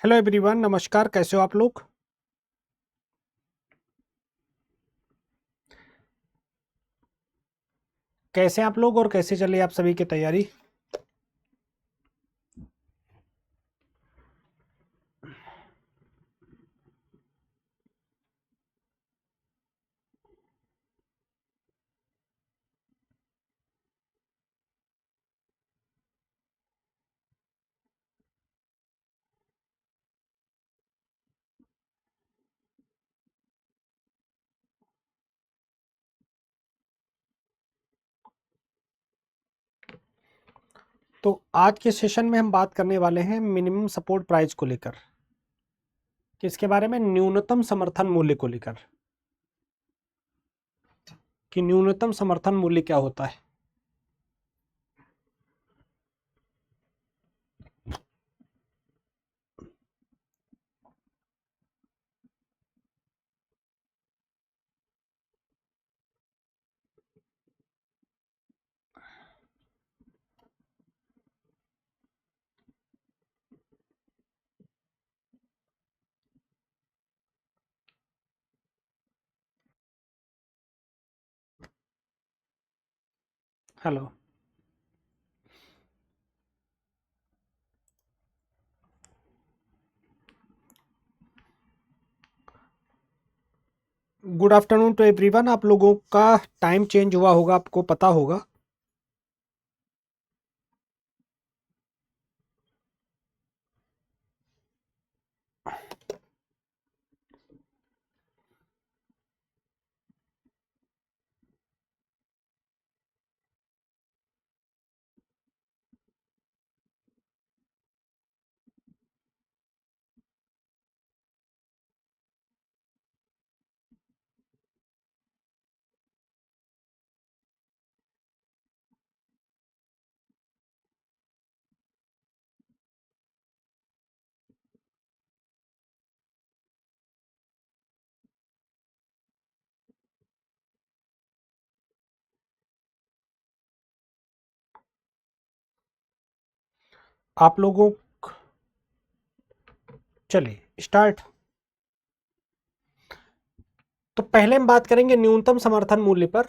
Hello everyone, नमस्कार। कैसे हो आप लोग? कैसे हैं आप लोग और कैसे चली आप सभी की तैयारी? तो आज के सेशन में हम बात करने वाले हैं मिनिमम सपोर्ट प्राइस को लेकर, किसके बारे में? न्यूनतम समर्थन मूल्य को लेकर, कि न्यूनतम समर्थन मूल्य क्या होता है। Hello, good afternoon to everyone. आप लोगों का टाइम चेंज हुआ होगा, आपको पता होगा। आप लोगों, चलिए स्टार्ट। तो पहले हम बात करेंगे न्यूनतम समर्थन मूल्य पर।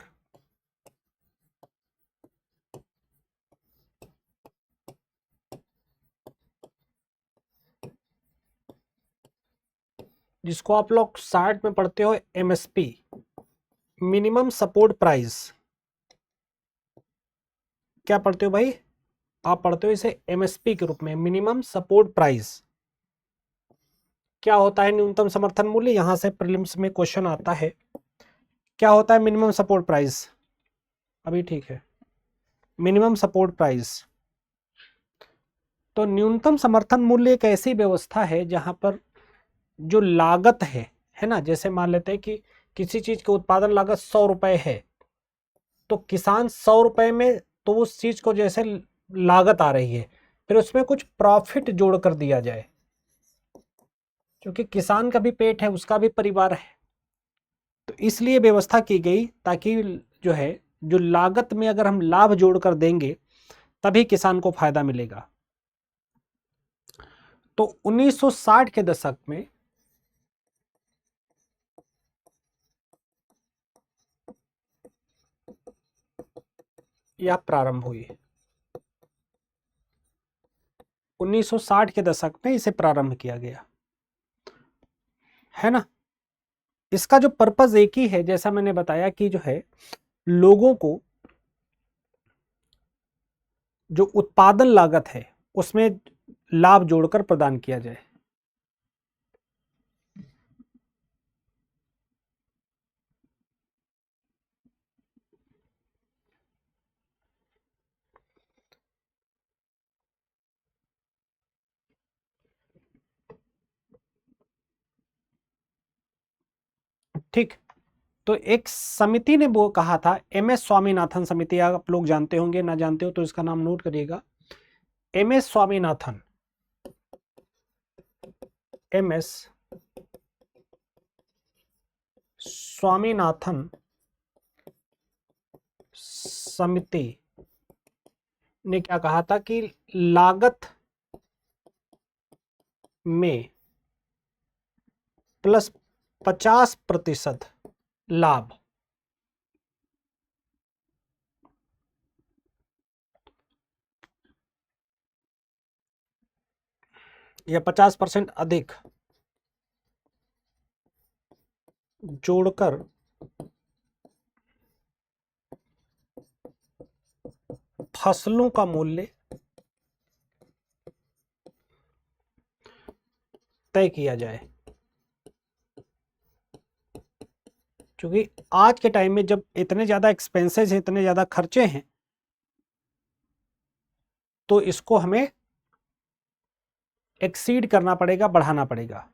जिसको आप लोग शार्ट में पढ़ते हो एमएसपी, मिनिमम सपोर्ट प्राइस। क्या पढ़ते हो भाई? आप पढ़ते हो इसे एमएसपी के रूप में, मिनिमम सपोर्ट प्राइस। क्या होता है न्यूनतम समर्थन मूल्य? यहां से प्रीलिम्स में क्वेश्चन आता है। क्या होता है मिनिमम सपोर्ट प्राइस? अभी ठीक है, मिनिमम सपोर्ट प्राइस। तो न्यूनतम समर्थन मूल्य एक ऐसी व्यवस्था है जहां पर जो लागत है ना, जैसे मान लेते हैं कि किसी चीज की उत्पादन लागत 100 रुपए है, तो किसान 100 रुपए में तो उस चीज को जैसे लागत आ रही है, फिर उसमें कुछ प्रॉफिट जोड़ कर दिया जाए, क्योंकि किसान का भी पेट है, उसका भी परिवार है। तो इसलिए व्यवस्था की गई ताकि जो है, जो लागत में अगर हम लाभ जोड़कर देंगे तभी किसान को फायदा मिलेगा। तो 1960 के दशक में यह प्रारंभ हुई। 1960 के दशक में इसे प्रारंभ किया गया, है ना। इसका जो पर्पज एक ही है, जैसा मैंने बताया कि जो है, लोगों को जो उत्पादन लागत है उसमें लाभ जोड़कर प्रदान किया जाए। ठीक। तो एक समिति ने वो कहा था, एम एस स्वामीनाथन समिति, आप लोग जानते होंगे, ना जानते हो तो इसका नाम नोट करिएगा। M S Swaminathan, M S Swaminathan समिति ने क्या कहा था कि लागत में प्लस 50% लाभ, या 50% अधिक जोड़कर फसलों का मूल्य तय किया जाए। क्योंकि आज के टाइम में जब इतने ज्यादा एक्सपेंसेस हैं, इतने ज्यादा खर्चे हैं, तो इसको हमें एक्सीड करना पड़ेगा, बढ़ाना पड़ेगा।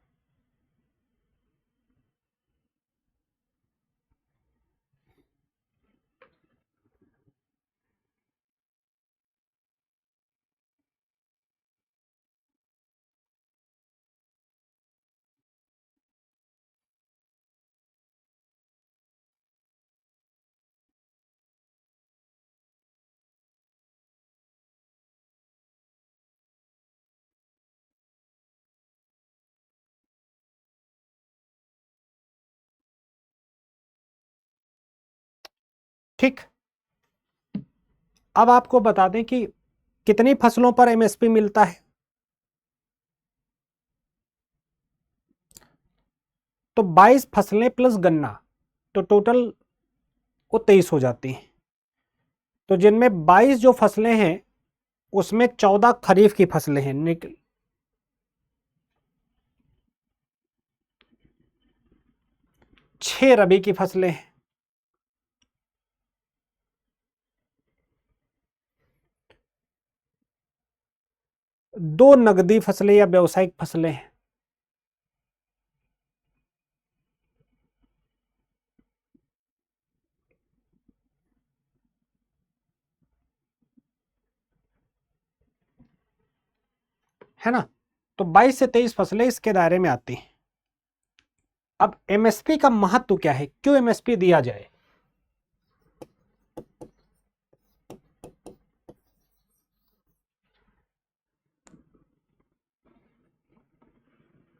ठीक, अब आपको बता दें कि कितनी फसलों पर एमएसपी मिलता है। तो 22 फसलें प्लस गन्ना, तो टोटल वो 23 हो जाती हैं। तो जिनमें 22 जो फसलें हैं उसमें 14 खरीफ की फसलें हैं, 6 रबी की फसलें हैं, 2 नगदी फसलें या व्यावसायिक फसलें हैं, है ना। तो 22 से 23 फसलें इसके दायरे में आती हैं। अब एमएसपी का महत्व क्या है, क्यों एमएसपी दिया जाए?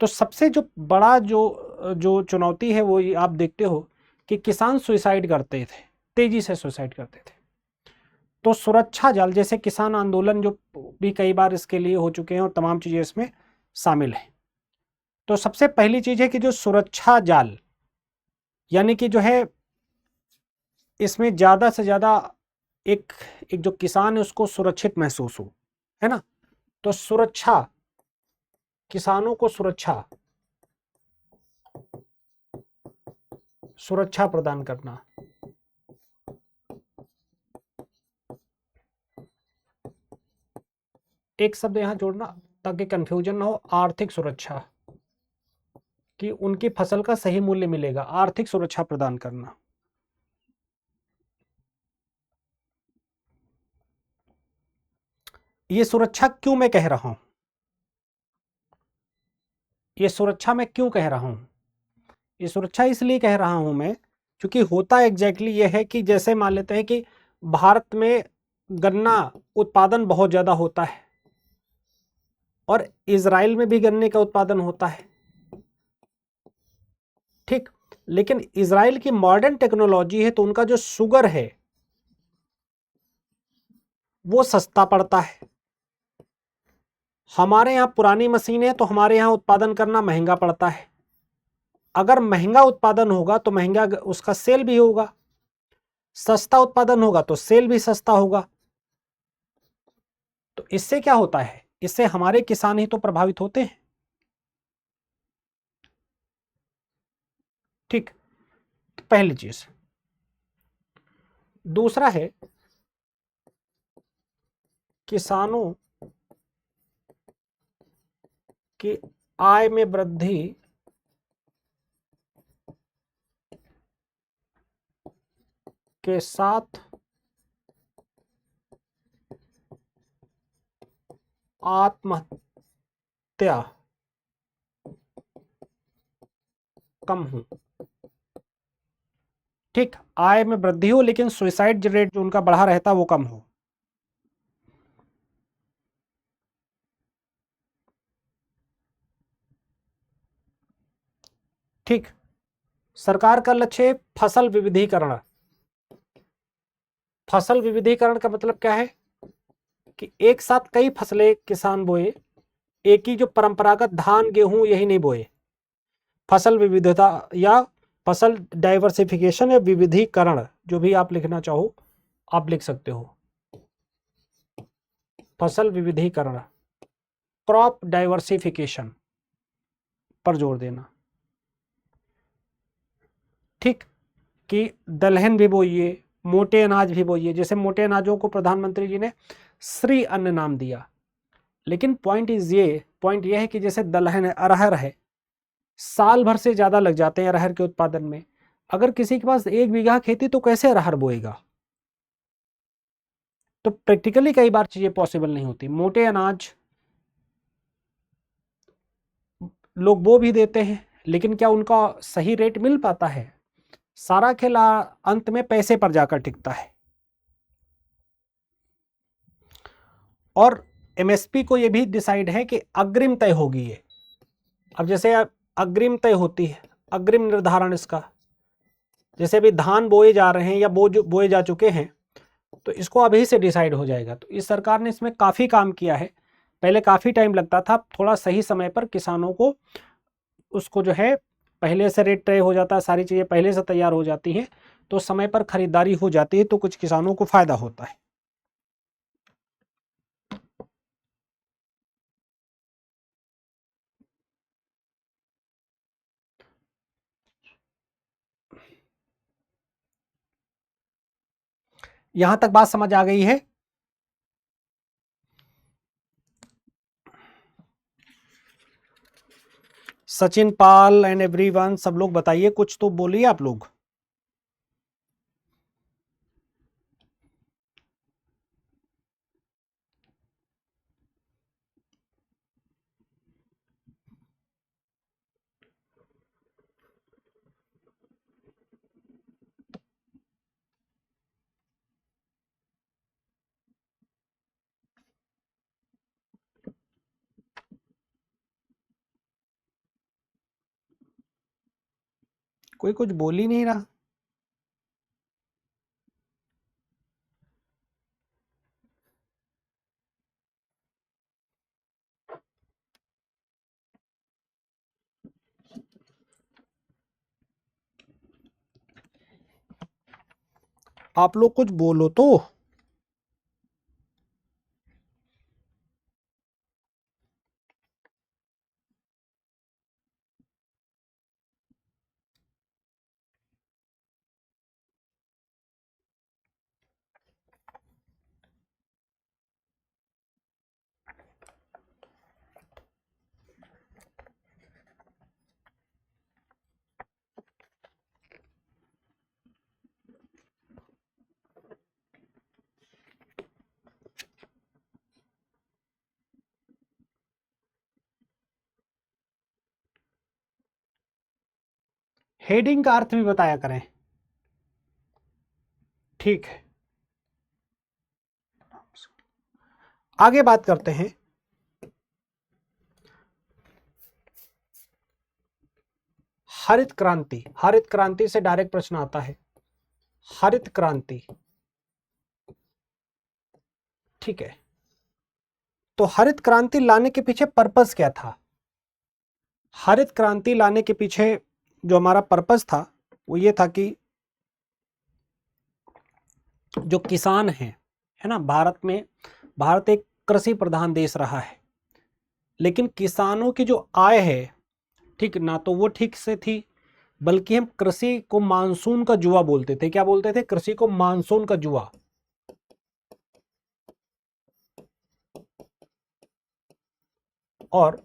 तो सबसे जो बड़ा जो जो चुनौती है वो आप देखते हो कि किसान सुसाइड करते थे, तेजी से सुसाइड करते थे। तो सुरक्षा जाल जैसे किसान आंदोलन जो भी कई बार इसके लिए हो चुके हैं और तमाम चीजें इसमें शामिल हैं। तो सबसे पहली चीज है कि जो सुरक्षा जाल, यानी कि जो है इसमें ज्यादा से ज्यादा एक एक जो किसान है उसको सुरक्षित महसूस हो, है ना। तो सुरक्षा, किसानों को सुरक्षा सुरक्षा प्रदान करना। एक शब्द यहां जोड़ना ताकि कंफ्यूजन ना हो, आर्थिक सुरक्षा, कि उनकी फसल का सही मूल्य मिलेगा, आर्थिक सुरक्षा प्रदान करना। ये सुरक्षा क्यों मैं कह रहा हूं, ये सुरक्षा मैं क्यों कह रहा हूं, ये सुरक्षा इसलिए कह रहा हूं मैं क्योंकि होता एग्जैक्टली ये है कि जैसे मान लेते हैं कि भारत में गन्ना उत्पादन बहुत ज्यादा होता है और इजराइल में भी गन्ने का उत्पादन होता है, ठीक। लेकिन इजराइल की मॉडर्न टेक्नोलॉजी है तो उनका जो शुगर है वो सस्ता पड़ता है। हमारे यहाँ पुरानी मशीन है तो हमारे यहाँ उत्पादन करना महंगा पड़ता है। अगर महंगा उत्पादन होगा तो महंगा उसका सेल भी होगा, सस्ता उत्पादन होगा तो सेल भी सस्ता होगा। तो इससे क्या होता है, इससे हमारे किसान ही तो प्रभावित होते हैं, ठीक। तो पहली चीज। दूसरा है किसानों की आय में वृद्धि के साथ आत्महत्या कम हो, ठीक। आय में वृद्धि हो लेकिन सुसाइड रेट जो उनका बढ़ा रहता वो कम हो। ठीक, सरकार का लक्ष्य है फसल विविधीकरण। फसल विविधीकरण का मतलब क्या है कि एक साथ कई फसलें किसान बोए, एक ही जो परंपरागत धान गेहूं यही नहीं बोए। फसल विविधता या फसल डाइवर्सिफिकेशन या विविधीकरण, जो भी आप लिखना चाहो आप लिख सकते हो। फसल विविधीकरण, क्रॉप डाइवर्सिफिकेशन पर जोर देना। ठीक, कि दलहन भी बोइए, मोटे अनाज भी बोइए। जैसे मोटे अनाजों को प्रधानमंत्री जी ने श्री अन्न नाम दिया, लेकिन पॉइंट ये है कि जैसे दलहन है, अरहर है, साल भर से ज्यादा लग जाते हैं अरहर के उत्पादन में। अगर किसी के पास 1 बीघा खेती तो कैसे अरहर बोएगा? तो प्रैक्टिकली कई बार चीजें पॉसिबल नहीं होती। मोटे अनाज लोग बो भी देते हैं, लेकिन क्या उनका सही रेट मिल पाता है? सारा खेल अंत में पैसे पर जाकर टिकता है। और एमएसपी को यह भी डिसाइड है कि अग्रिम तय होगी ये। अब जैसे अग्रिम तय होती है, अग्रिम निर्धारण इसका, जैसे अभी धान बोए जा रहे हैं या बोए जा चुके हैं, तो इसको अभी से डिसाइड हो जाएगा। तो इस सरकार ने इसमें काफ़ी काम किया है। पहले काफ़ी टाइम लगता था, थोड़ा सही समय पर किसानों को उसको जो है पहले से रेट तय हो जाता है, सारी चीज़ें पहले से तैयार हो जाती हैं, तो समय पर खरीदारी हो जाती है, तो कुछ किसानों को फायदा होता है। यहां तक बात समझ आ गई है? सचिन पाल एंड एवरीवन, सब लोग बताइए, कुछ तो बोलिए आप लोग। कोई कुछ बोल ही नहीं रहा। आप लोग कुछ बोलो तो। हेडिंग का अर्थ भी बताया करें। ठीक है, आगे बात करते हैं। हरित क्रांति, हरित क्रांति से डायरेक्ट प्रश्न आता है। हरित क्रांति, ठीक है, तो हरित क्रांति लाने के पीछे पर्पस क्या था? हरित क्रांति लाने के पीछे जो हमारा पर्पस था वो ये था कि जो किसान है ना, भारत एक कृषि प्रधान देश रहा है, लेकिन किसानों की जो आय है, ठीक ना, तो वो ठीक से थी, बल्कि हम कृषि को मानसून का जुआ बोलते थे। क्या बोलते थे? कृषि को मानसून का जुआ। और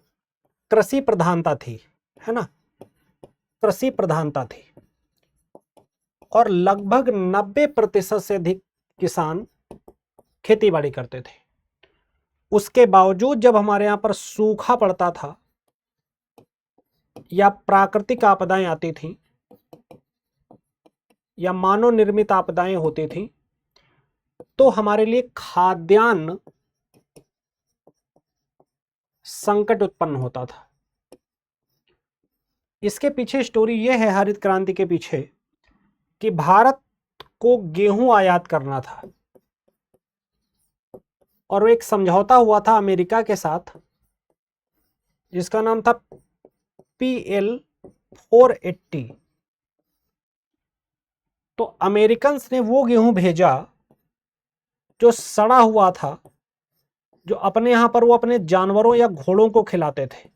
कृषि प्रधानता थी, है ना, कृषि प्रधानता थी, और लगभग 90% से अधिक किसान खेती बाड़ी करते थे। उसके बावजूद जब हमारे यहां पर सूखा पड़ता था या प्राकृतिक आपदाएं आती थी या मानव निर्मित आपदाएं होती थी, तो हमारे लिए खाद्यान्न संकट उत्पन्न होता था। इसके पीछे स्टोरी ये है, हरित क्रांति के पीछे, कि भारत को गेहूं आयात करना था और एक समझौता हुआ था अमेरिका के साथ जिसका नाम था PL 480। तो अमेरिकन ने वो गेहूं भेजा जो सड़ा हुआ था, जो अपने यहां पर वो अपने जानवरों या घोड़ों को खिलाते थे।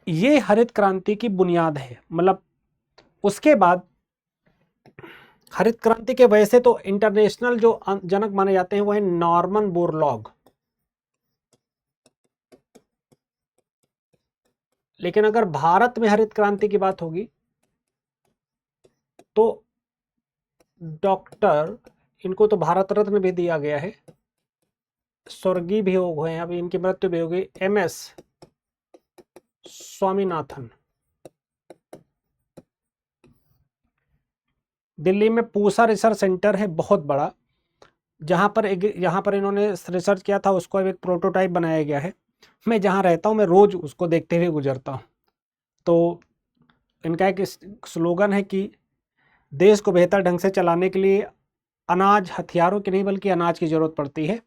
ये हरित क्रांति की बुनियाद है। मतलब उसके बाद हरित क्रांति के वैसे तो इंटरनेशनल जो जनक माने जाते हैं वो है नॉर्मन बोरलॉग, लेकिन अगर भारत में हरित क्रांति की बात होगी तो डॉक्टर, इनको तो भारत रत्न भी दिया गया है, स्वर्गीय भी हो गए हैं, अभी इनकी मृत्यु भी हो गई, MS स्वामीनाथन। दिल्ली में पूसा रिसर्च सेंटर है बहुत बड़ा, जहां पर इन्होंने रिसर्च किया था, उसको अब एक प्रोटोटाइप बनाया गया है। मैं जहां रहता हूं मैं रोज उसको देखते हुए गुजरता हूं। तो इनका एक स्लोगन है कि देश को बेहतर ढंग से चलाने के लिए अनाज हथियारों की नहीं बल्कि अनाज की जरूरत पड़ती है,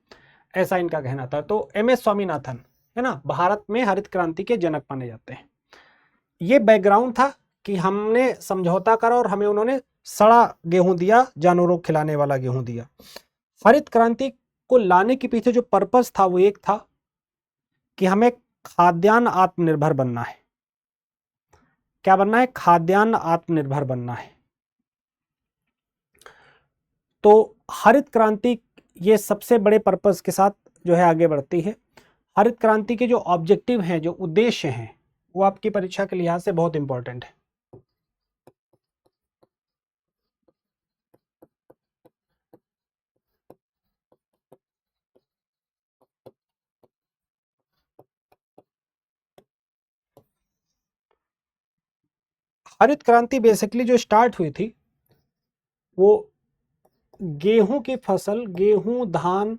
ऐसा इनका कहना था। तो MS स्वामीनाथन है ना, भारत में हरित क्रांति के जनक माने जाते हैं। ये बैकग्राउंड था कि हमने समझौता करा और हमें उन्होंने सड़ा गेहूं दिया, जानवरों को खिलाने वाला गेहूं दिया। हरित क्रांति को लाने के पीछे जो पर्पस था वो एक था कि हमें खाद्यान्न आत्मनिर्भर बनना है। क्या बनना है? खाद्यान्न आत्मनिर्भर बनना है। तो हरित क्रांति ये सबसे बड़े पर्पस के साथ जो है आगे बढ़ती है। हरित क्रांति के जो ऑब्जेक्टिव हैं, जो उद्देश्य हैं, वो आपकी परीक्षा के लिहाज से बहुत इंपॉर्टेंट है। हरित क्रांति बेसिकली जो स्टार्ट हुई थी वो गेहूं की फसल, गेहूं, धान,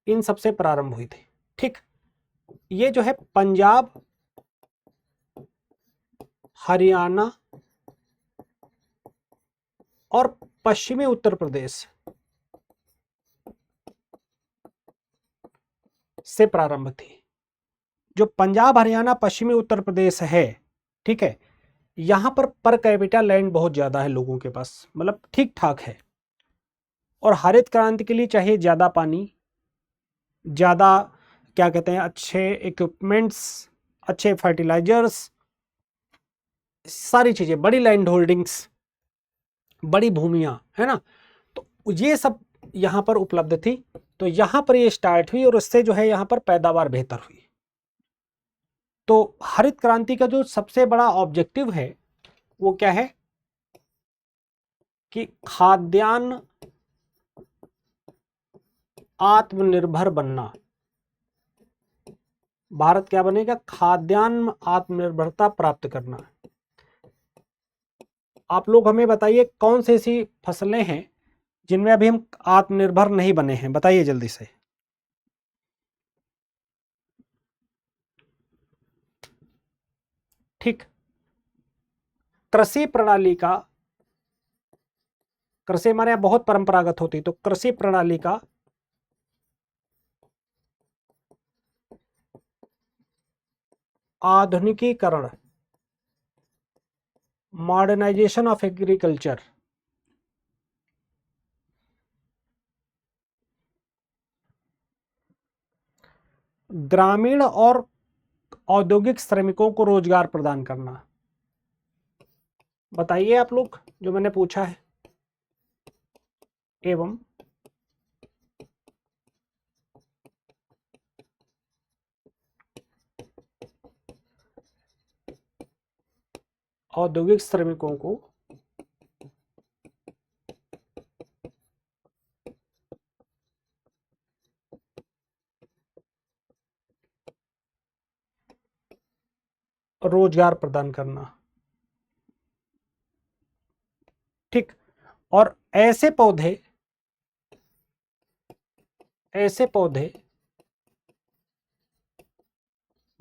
इन सबसे प्रारंभ हुई थी। ठीक, ये जो है पंजाब, हरियाणा और पश्चिमी उत्तर प्रदेश से प्रारंभ थी। जो पंजाब, हरियाणा, पश्चिमी उत्तर प्रदेश है, ठीक है, यहां पर कैपिटा लैंड बहुत ज्यादा है लोगों के पास, मतलब ठीक ठाक है। और हरित क्रांति के लिए चाहिए ज्यादा पानी, ज्यादा क्या कहते हैं, अच्छे इक्विपमेंट्स, अच्छे फर्टिलाइजर्स, सारी चीजें, बड़ी लैंड होल्डिंग्स, बड़ी भूमियां, है ना। तो ये सब यहां पर उपलब्ध थी। तो यहां पर ये स्टार्ट हुई और उससे जो है यहां पर पैदावार बेहतर हुई। तो हरित क्रांति का जो सबसे बड़ा ऑब्जेक्टिव है वो क्या है कि खाद्यान्न आत्मनिर्भर बनना। भारत क्या बनेगा? खाद्यान्न आत्मनिर्भरता प्राप्त करना। आप लोग हमें बताइए कौन सी ऐसी फसलें हैं जिनमें अभी हम आत्मनिर्भर नहीं बने हैं, बताइए जल्दी से। ठीक, कृषि प्रणाली का, कृषि हमारे यहाँ बहुत परंपरागत होती, तो कृषि प्रणाली का आधुनिकीकरण, मॉडर्नाइजेशन ऑफ एग्रीकल्चर, ग्रामीण और औद्योगिक श्रमिकों को रोजगार प्रदान करना। बताइए आप लोग जो मैंने पूछा है। एवं औद्योगिक श्रमिकों को रोजगार प्रदान करना। ठीक, और ऐसे पौधे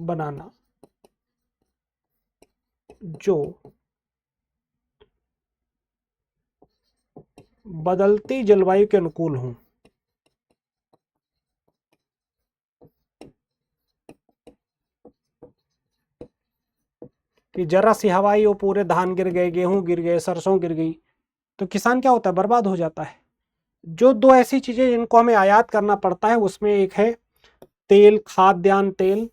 बनाना जो बदलती जलवायु के अनुकूल हों। कि जरा सी हवा आई वो पूरे धान गिर गए, गेहूं गिर गए, सरसों गिर गई, तो किसान क्या होता है, बर्बाद हो जाता है। जो दो ऐसी चीजें जिनको हमें आयात करना पड़ता है, उसमें एक है तेल, खाद्यान्न तेल,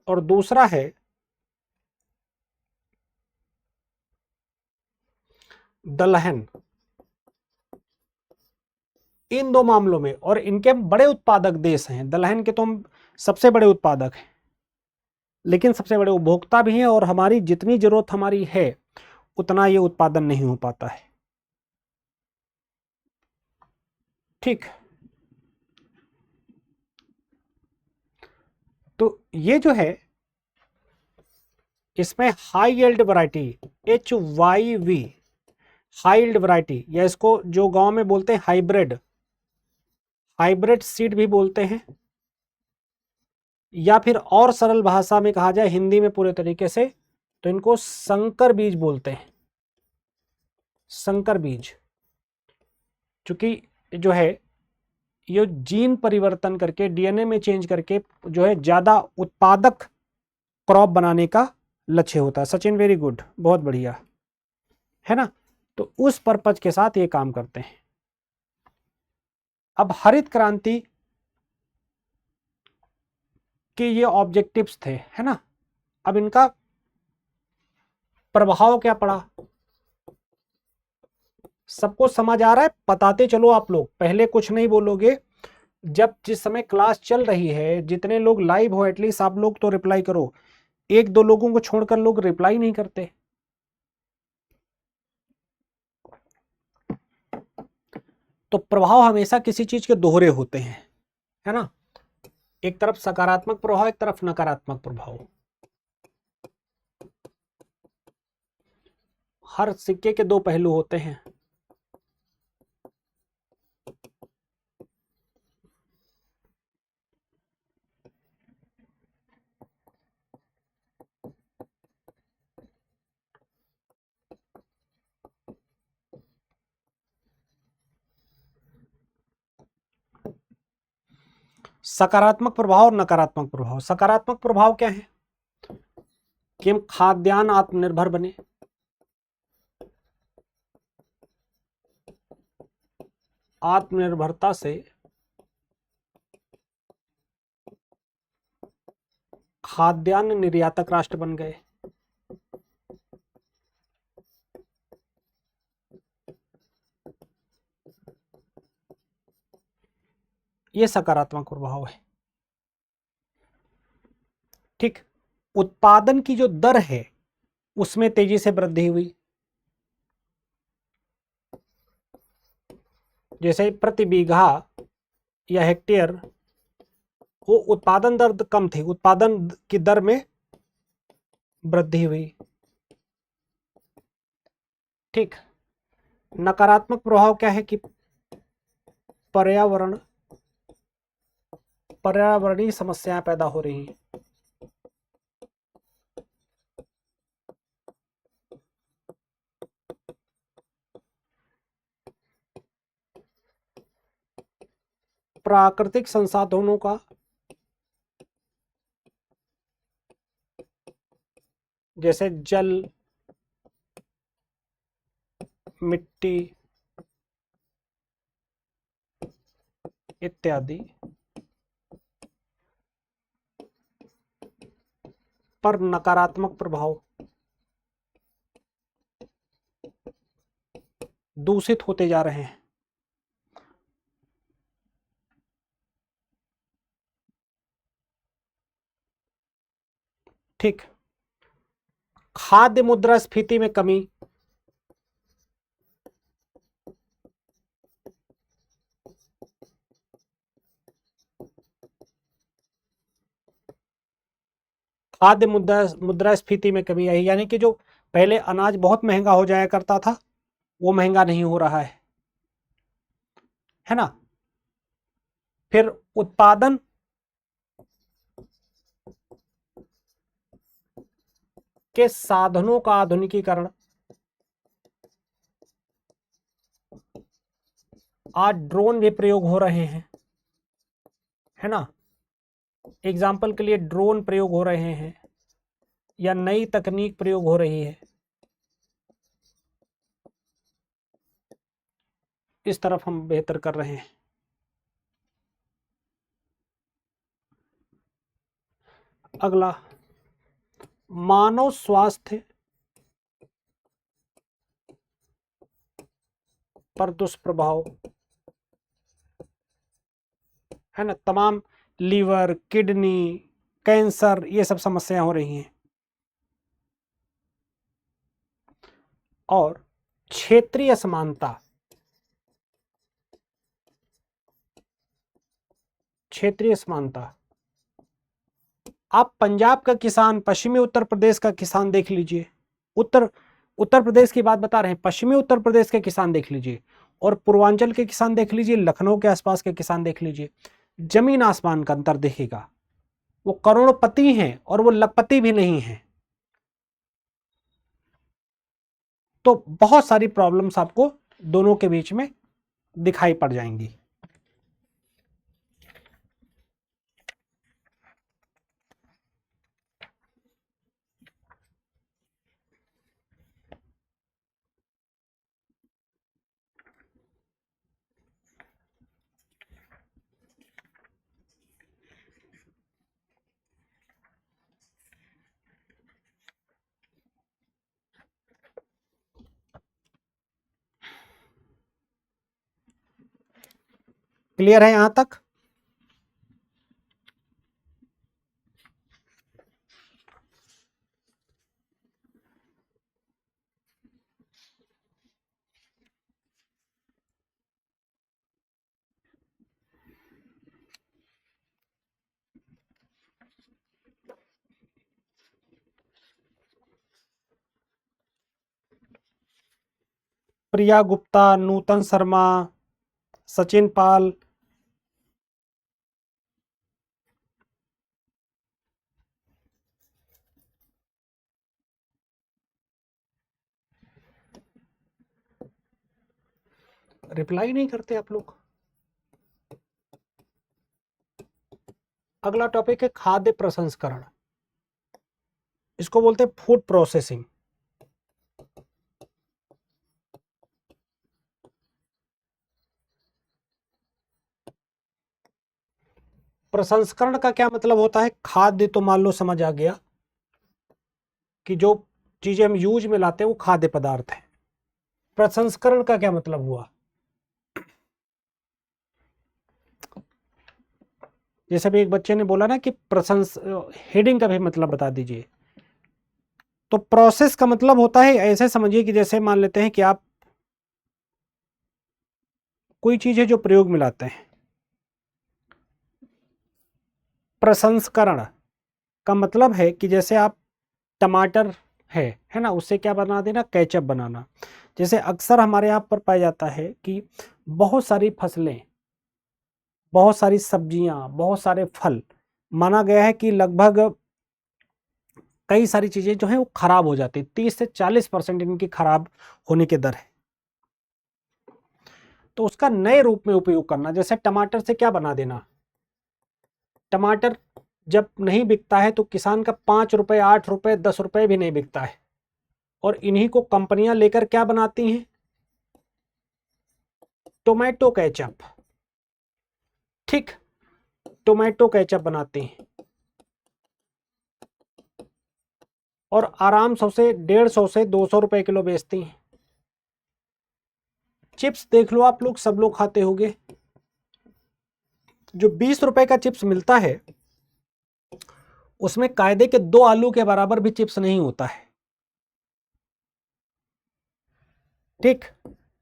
और दूसरा है दलहन। इन दो मामलों में, और इनके बड़े उत्पादक देश हैं, दलहन के तो हम सबसे बड़े उत्पादक हैं, लेकिन सबसे बड़े उपभोक्ता भी हैं, और हमारी जितनी जरूरत हमारी है उतना ये उत्पादन नहीं हो पाता है। ठीक, तो ये जो है इसमें high yield variety HYV, high yield variety, या इसको जो गांव में बोलते हैं हाइब्रिड, हाइब्रिड सीड भी बोलते हैं, या फिर और सरल भाषा में कहा जाए हिंदी में पूरे तरीके से तो इनको संकर बीज बोलते हैं। संकर बीज, क्योंकि जो है ये जीन परिवर्तन करके, डीएनए में चेंज करके जो है ज्यादा उत्पादक क्रॉप बनाने का लक्ष्य होता है। सचिन वेरी गुड, बहुत बढ़िया, है ना। तो उस पर्पज के साथ ये काम करते हैं। अब हरित क्रांति के ये ऑब्जेक्टिव्स थे, है ना। अब इनका प्रभाव क्या पड़ा, सबको समझ आ रहा है, बताते चलो आप लोग, पहले कुछ नहीं बोलोगे। जब जिस समय क्लास चल रही है, जितने लोग लाइव हो एटलीस्ट आप लोग तो रिप्लाई करो, एक दो लोगों को छोड़कर लोग रिप्लाई नहीं करते। तो प्रभाव हमेशा किसी चीज के दोहरे होते हैं, है ना। एक तरफ सकारात्मक प्रभाव, एक तरफ नकारात्मक प्रभाव। हर सिक्के के दो पहलू होते हैं। सकारात्मक प्रभाव और नकारात्मक प्रभाव। सकारात्मक प्रभाव क्या है कि हम खाद्यान्न आत्मनिर्भर बने, आत्मनिर्भरता से खाद्यान्न निर्यातक राष्ट्र बन गए। ये सकारात्मक प्रभाव है। ठीक, उत्पादन की जो दर है उसमें तेजी से वृद्धि हुई। जैसे प्रति बीघा या हेक्टेयर वो उत्पादन दर कम थी, उत्पादन की दर में वृद्धि हुई। ठीक, नकारात्मक प्रभाव क्या है कि पर्यावरणीय समस्याएं पैदा हो रही हैं। प्राकृतिक संसाधनों का, जैसे जल, मिट्टी इत्यादि पर नकारात्मक प्रभाव, दूषित होते जा रहे हैं। ठीक, खाद्य मुद्रास्फीति में कमी, खाद्य मुद्रास्फीति में कमी आई, यानी कि जो पहले अनाज बहुत महंगा हो जाया करता था वो महंगा नहीं हो रहा है ना। फिर उत्पादन के साधनों का आधुनिकीकरण। आज ड्रोन भी प्रयोग हो रहे हैं, है ना, एग्जाम्पल के लिए ड्रोन प्रयोग हो रहे हैं या नई तकनीक प्रयोग हो रही है। इस तरफ हम बेहतर कर रहे हैं। अगला, मानव स्वास्थ्य पर दुष्प्रभाव, है ना, तमाम लीवर, किडनी, कैंसर, ये सब समस्याएं हो रही हैं। और क्षेत्रीय समानता, क्षेत्रीय समानता, आप पंजाब का किसान, पश्चिमी उत्तर प्रदेश का किसान देख लीजिए, उत्तर उत्तर प्रदेश की बात बता रहे हैं, पश्चिमी उत्तर प्रदेश के किसान देख लीजिए, और पूर्वांचल के किसान देख लीजिए, लखनऊ के आसपास के किसान देख लीजिए, जमीन आसमान का अंतर देखिएगा। वो करोड़पति हैं और वो लखपति भी नहीं हैं। तो बहुत सारी प्रॉब्लम्स आपको दोनों के बीच में दिखाई पड़ जाएंगी। क्लियर है यहां तक? प्रिया गुप्ता, नूतन शर्मा, सचिन पाल, रिप्लाई नहीं करते आप लोग। अगला टॉपिक है खाद्य प्रसंस्करण, इसको बोलते हैं फूड प्रोसेसिंग। प्रसंस्करण का क्या मतलब होता है? खाद्य तो मान लो समझ आ गया कि जो चीजें हम यूज में लाते हैं वो खाद्य पदार्थ है। प्रसंस्करण का क्या मतलब हुआ? जैसे भी एक बच्चे ने बोला ना कि हेडिंग का भी मतलब बता दीजिए। तो प्रोसेस का मतलब होता है, ऐसे समझिए कि जैसे मान लेते हैं कि आप कोई चीज है जो प्रयोग में लाते हैं। प्रसंस्करण का मतलब है कि जैसे आप टमाटर है ना, उससे क्या बना देना, केचप बनाना। जैसे अक्सर हमारे यहाँ पर पाया जाता है कि बहुत सारी फसलें, बहुत सारी सब्जियां, बहुत सारे फल, माना गया है कि लगभग कई सारी चीजें जो है वो खराब हो जाती है। 30 से 40% इनकी खराब होने की दर है। तो उसका नए रूप में उपयोग करना, जैसे टमाटर से क्या बना देना, टमाटर जब नहीं बिकता है तो किसान का 5 रुपए, 8 रुपए, 10 रुपए भी नहीं बिकता है, और इन्हीं को कंपनियां लेकर क्या बनाती हैं, टोमेटो केचप। ठीक, टोमेटो केचप बनाते हैं और आराम से 150 से 200 रुपए किलो बेचती हैं। चिप्स देख लो, आप लोग सब लोग खाते होंगे। जो 20 रुपए का चिप्स मिलता है उसमें कायदे के 2 आलू के बराबर भी चिप्स नहीं होता है। ठीक,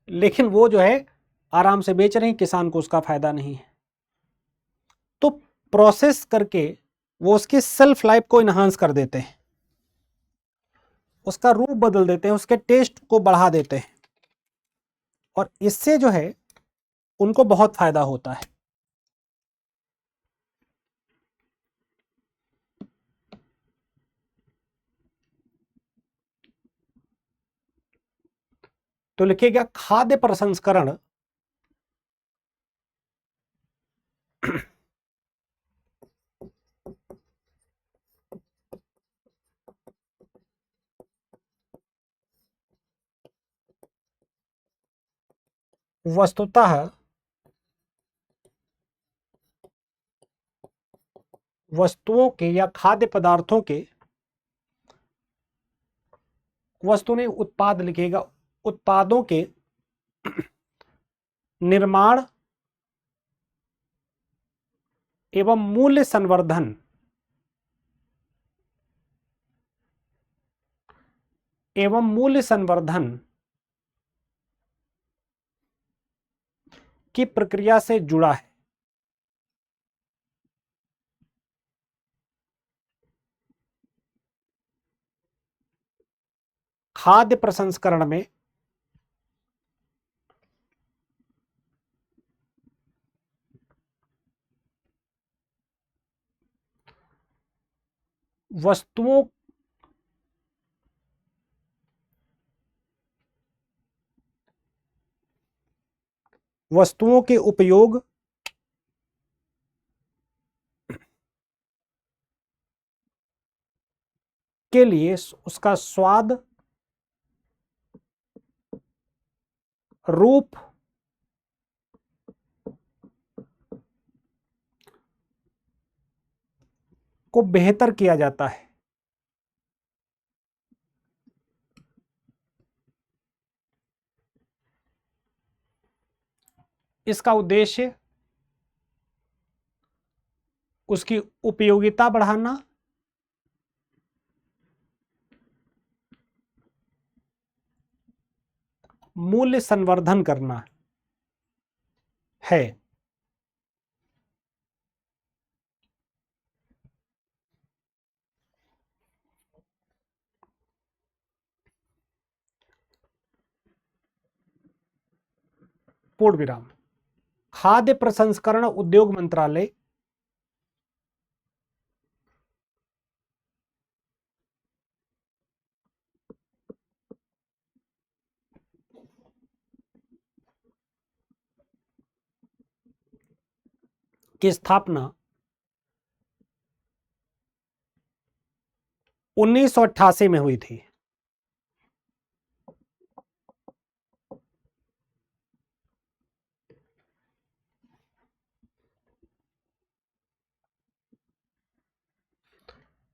लेकिन वो जो है आराम से बेच रहे हैं, किसान को उसका फायदा नहीं है। तो प्रोसेस करके वो उसकी सेल्फ लाइफ को इनहांस कर देते हैं, उसका रूप बदल देते हैं, उसके टेस्ट को बढ़ा देते हैं, और इससे जो है उनको बहुत फायदा होता है। तो लिखिएगा खाद्य प्रसंस्करण वस्तुतः वस्तुओं के या खाद्य पदार्थों के, वस्तु ने उत्पाद लिखिएगा, उत्पादों के निर्माण एवं मूल्य संवर्धन की प्रक्रिया से जुड़ा है। खाद्य प्रसंस्करण में वस्तुओं के उपयोग के लिए उसका स्वाद, रूप, को बेहतर किया जाता है। इसका उद्देश्य उसकी उपयोगिता बढ़ाना, मूल्य संवर्धन करना है। पूर्ण विराम। खाद्य प्रसंस्करण उद्योग मंत्रालय की स्थापना 1988 में हुई थी।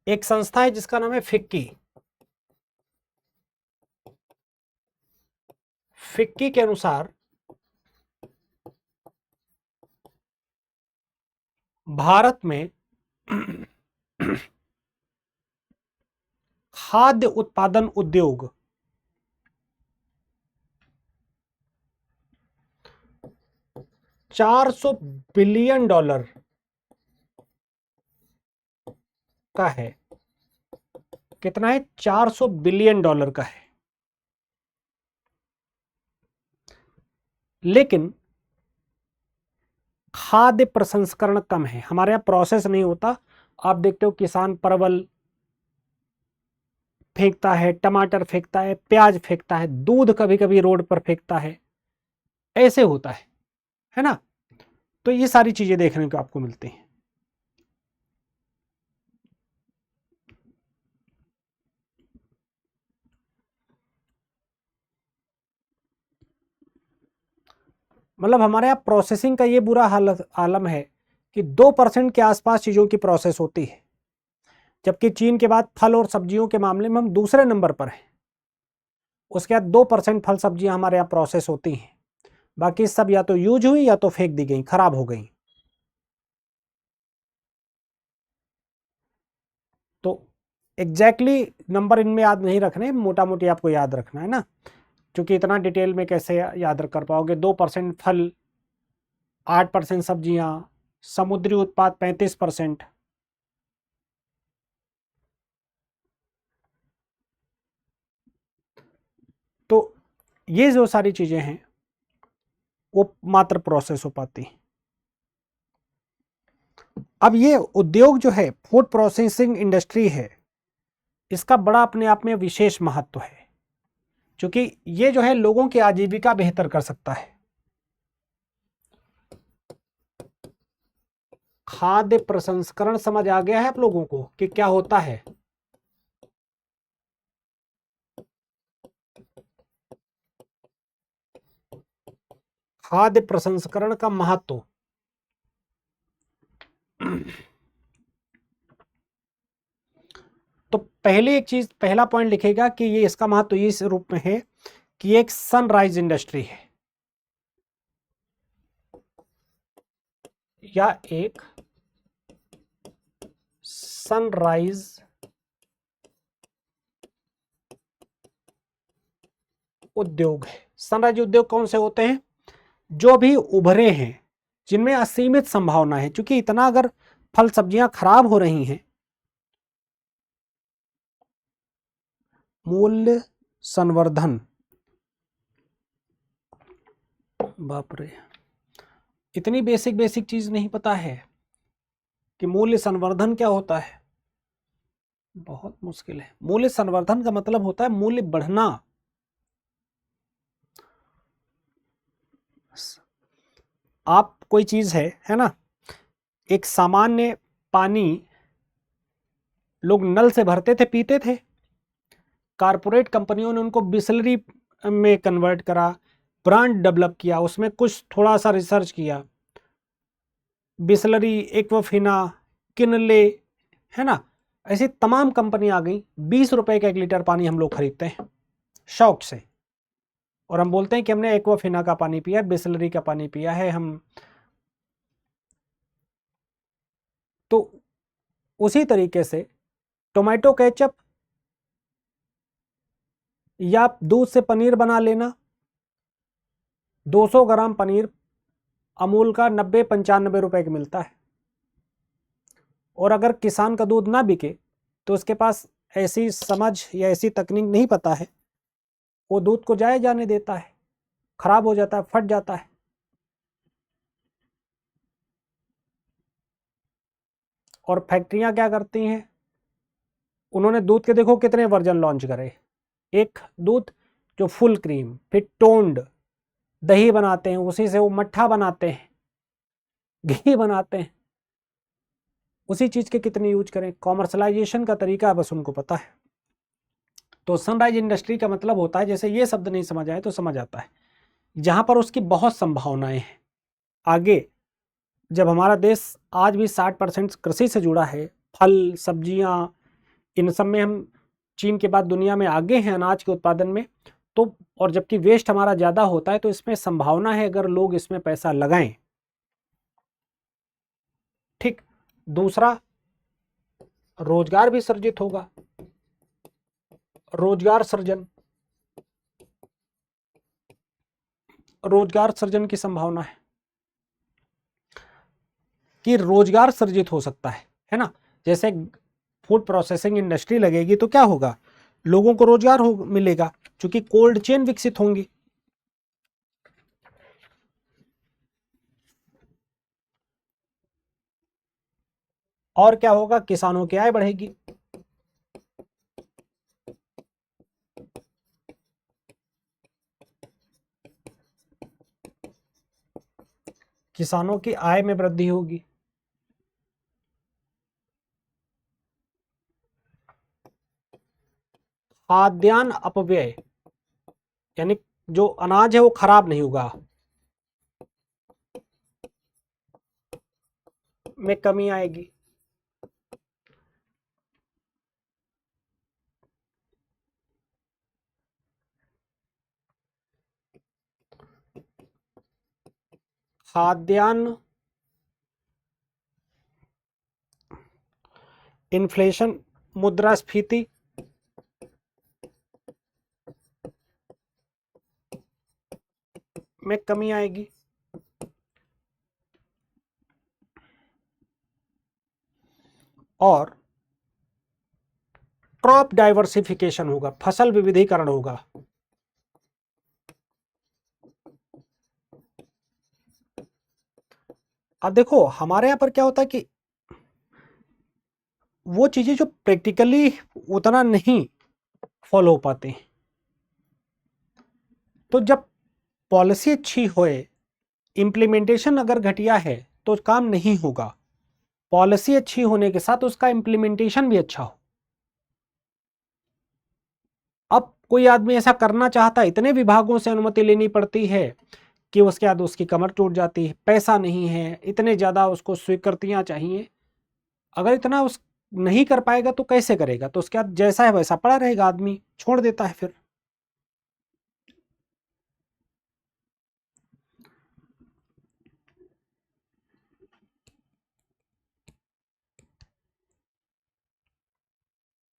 एक संस्था है जिसका नाम है फिक्की। फिक्की के अनुसार भारत में खाद्य उत्पादन उद्योग $400 बिलियन का है। कितना है? $400 बिलियन का है। लेकिन खाद्य प्रसंस्करण कम है, हमारे यहाँ प्रोसेस नहीं होता। आप देखते हो किसान परवल फेंकता है, टमाटर फेंकता है, प्याज फेंकता है, दूध कभी कभी रोड पर फेंकता है, ऐसे होता है ना। तो ये सारी चीजें देखने को आपको मिलती हैं। मतलब हमारे यहाँ प्रोसेसिंग का ये बुरा हालत आलम है कि 2% के आसपास चीजों की प्रोसेस होती है, जबकि चीन के बाद फल और सब्जियों के मामले में हम दूसरे नंबर पर हैं। उसके बाद 2% फल सब्जियां हमारे यहाँ प्रोसेस होती हैं, बाकी सब या तो यूज हुई या तो फेंक दी गई, खराब हो गई। तो एग्जैक्टली नंबर इनमें याद नहीं रखने, मोटा मोटी आपको याद रखना है ना, क्योंकि इतना डिटेल में कैसे याद कर पाओगे। 2% फल, 8% सब्जियां, समुद्री उत्पाद 35%। तो ये जो सारी चीजें हैं वो मात्र प्रोसेस हो पाती हैं। अब ये उद्योग जो है, फूड प्रोसेसिंग इंडस्ट्री है, इसका बड़ा अपने आप में विशेष महत्व है, क्योंकि ये जो है लोगों की आजीविका बेहतर कर सकता है। खाद्य प्रसंस्करण समझ आ गया है आप लोगों को कि क्या होता है? खाद्य प्रसंस्करण का महत्व। तो पहले एक चीज, पहला पॉइंट लिखेगा कि ये इसका महत्व इस रूप में है कि एक सनराइज इंडस्ट्री है या एक सनराइज उद्योग है। सनराइज उद्योग कौन से होते हैं? जो भी उभरे हैं, जिनमें असीमित संभावना है। क्योंकि इतना अगर फल सब्जियां खराब हो रही हैं, मूल्य संवर्धन, बाप रे, इतनी बेसिक बेसिक चीज नहीं पता है कि मूल्य संवर्धन क्या होता है। बहुत मुश्किल है। मूल्य संवर्धन का मतलब होता है मूल्य बढ़ना। आप कोई चीज है ना, एक सामान्य पानी लोग नल से भरते थे, पीते थे। कारपोरेट कंपनियों ने उनको बिसलरी में कन्वर्ट करा, ब्रांड डेवलप किया, उसमें कुछ थोड़ा सा रिसर्च किया। बिसलरी, एक्वाफिना, किनले, है ना, ऐसी तमाम कंपनी आ गई। 20 रुपए का 1 लीटर पानी हम लोग खरीदते हैं शौक से, और हम बोलते हैं कि हमने एक्वाफिना का पानी पिया, बिसलरी का पानी पिया है हम। तो उसी तरीके से टोमेटो केचप या दूध से पनीर बना लेना। 200 ग्राम पनीर अमूल का 90-95 रुपए का मिलता है। और अगर किसान का दूध ना बिके तो उसके पास ऐसी समझ या ऐसी तकनीक नहीं पता है, वो दूध को जाए जाने देता है, खराब हो जाता है, फट जाता है। और फैक्ट्रियां क्या करती हैं? उन्होंने दूध के देखो कितने वर्जन लॉन्च करे। एक दूध जो फुल क्रीम, फिर टोन्ड, दही बनाते हैं, उसी से वो मट्ठा बनाते हैं, घी बनाते हैं। उसी चीज के कितने यूज करें, कॉमर्शलाइजेशन का तरीका बस उनको पता है। तो सनराइज इंडस्ट्री का मतलब होता है, जैसे ये शब्द नहीं समझ आए तो समझ आता है, जहां पर उसकी बहुत संभावनाएं हैं। आगे जब हमारा देश आज भी 60% कृषि से जुड़ा है, फल सब्जियां इन सब में हम चीन के बाद दुनिया में आगे हैं अनाज के उत्पादन में, तो और जबकि वेस्ट हमारा ज़्यादा होता है, तो इसमें संभावना है अगर लोग इसमें पैसा लगाएं। ठीक। दूसरा, रोजगार भी सृजित होगा, रोजगार सृजन, रोजगार सृजन की संभावना है कि रोजगार सृजित हो सकता है ना। जैसे फूड प्रोसेसिंग इंडस्ट्री लगेगी तो क्या होगा, लोगों को रोजगार मिलेगा, क्योंकि कोल्ड चेन विकसित होंगी। और क्या होगा, किसानों की आय बढ़ेगी। किसानों की आय में वृद्धि होगी। खाद्यान्न अपव्यय, यानी जो अनाज है वो खराब नहीं होगा, में कमी आएगी। खाद्यान्न इन्फ्लेशन, मुद्रास्फीति, में कमी आएगी। और क्रॉप डाइवर्सिफिकेशन होगा, फसल विविधीकरण होगा। अब देखो हमारे यहाँ पर क्या होता है कि वो चीजें जो प्रैक्टिकली उतना नहीं फॉलो हो पाते हैं, तो जब पॉलिसी अच्छी होए, इम्प्लीमेंटेशन अगर घटिया है तो काम नहीं होगा। पॉलिसी अच्छी होने के साथ उसका इम्प्लीमेंटेशन भी अच्छा हो। अब कोई आदमी ऐसा करना चाहता है, इतने विभागों से अनुमति लेनी पड़ती है कि उसके बाद उसकी कमर टूट जाती है, पैसा नहीं है, इतने ज़्यादा उसको स्वीकृतियां चाहिए। अगर इतना उस नहीं कर पाएगा तो कैसे करेगा? तो उसके बाद जैसा है वैसा पड़ा रहेगा, आदमी छोड़ देता है फिर।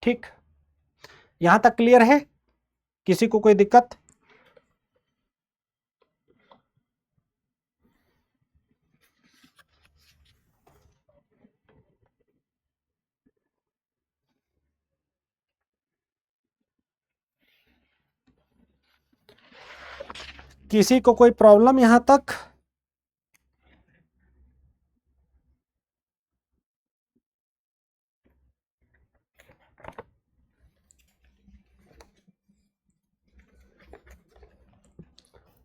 ठीक, यहां तक क्लियर है? किसी को कोई दिक्कत? किसी को कोई प्रॉब्लम यहां तक?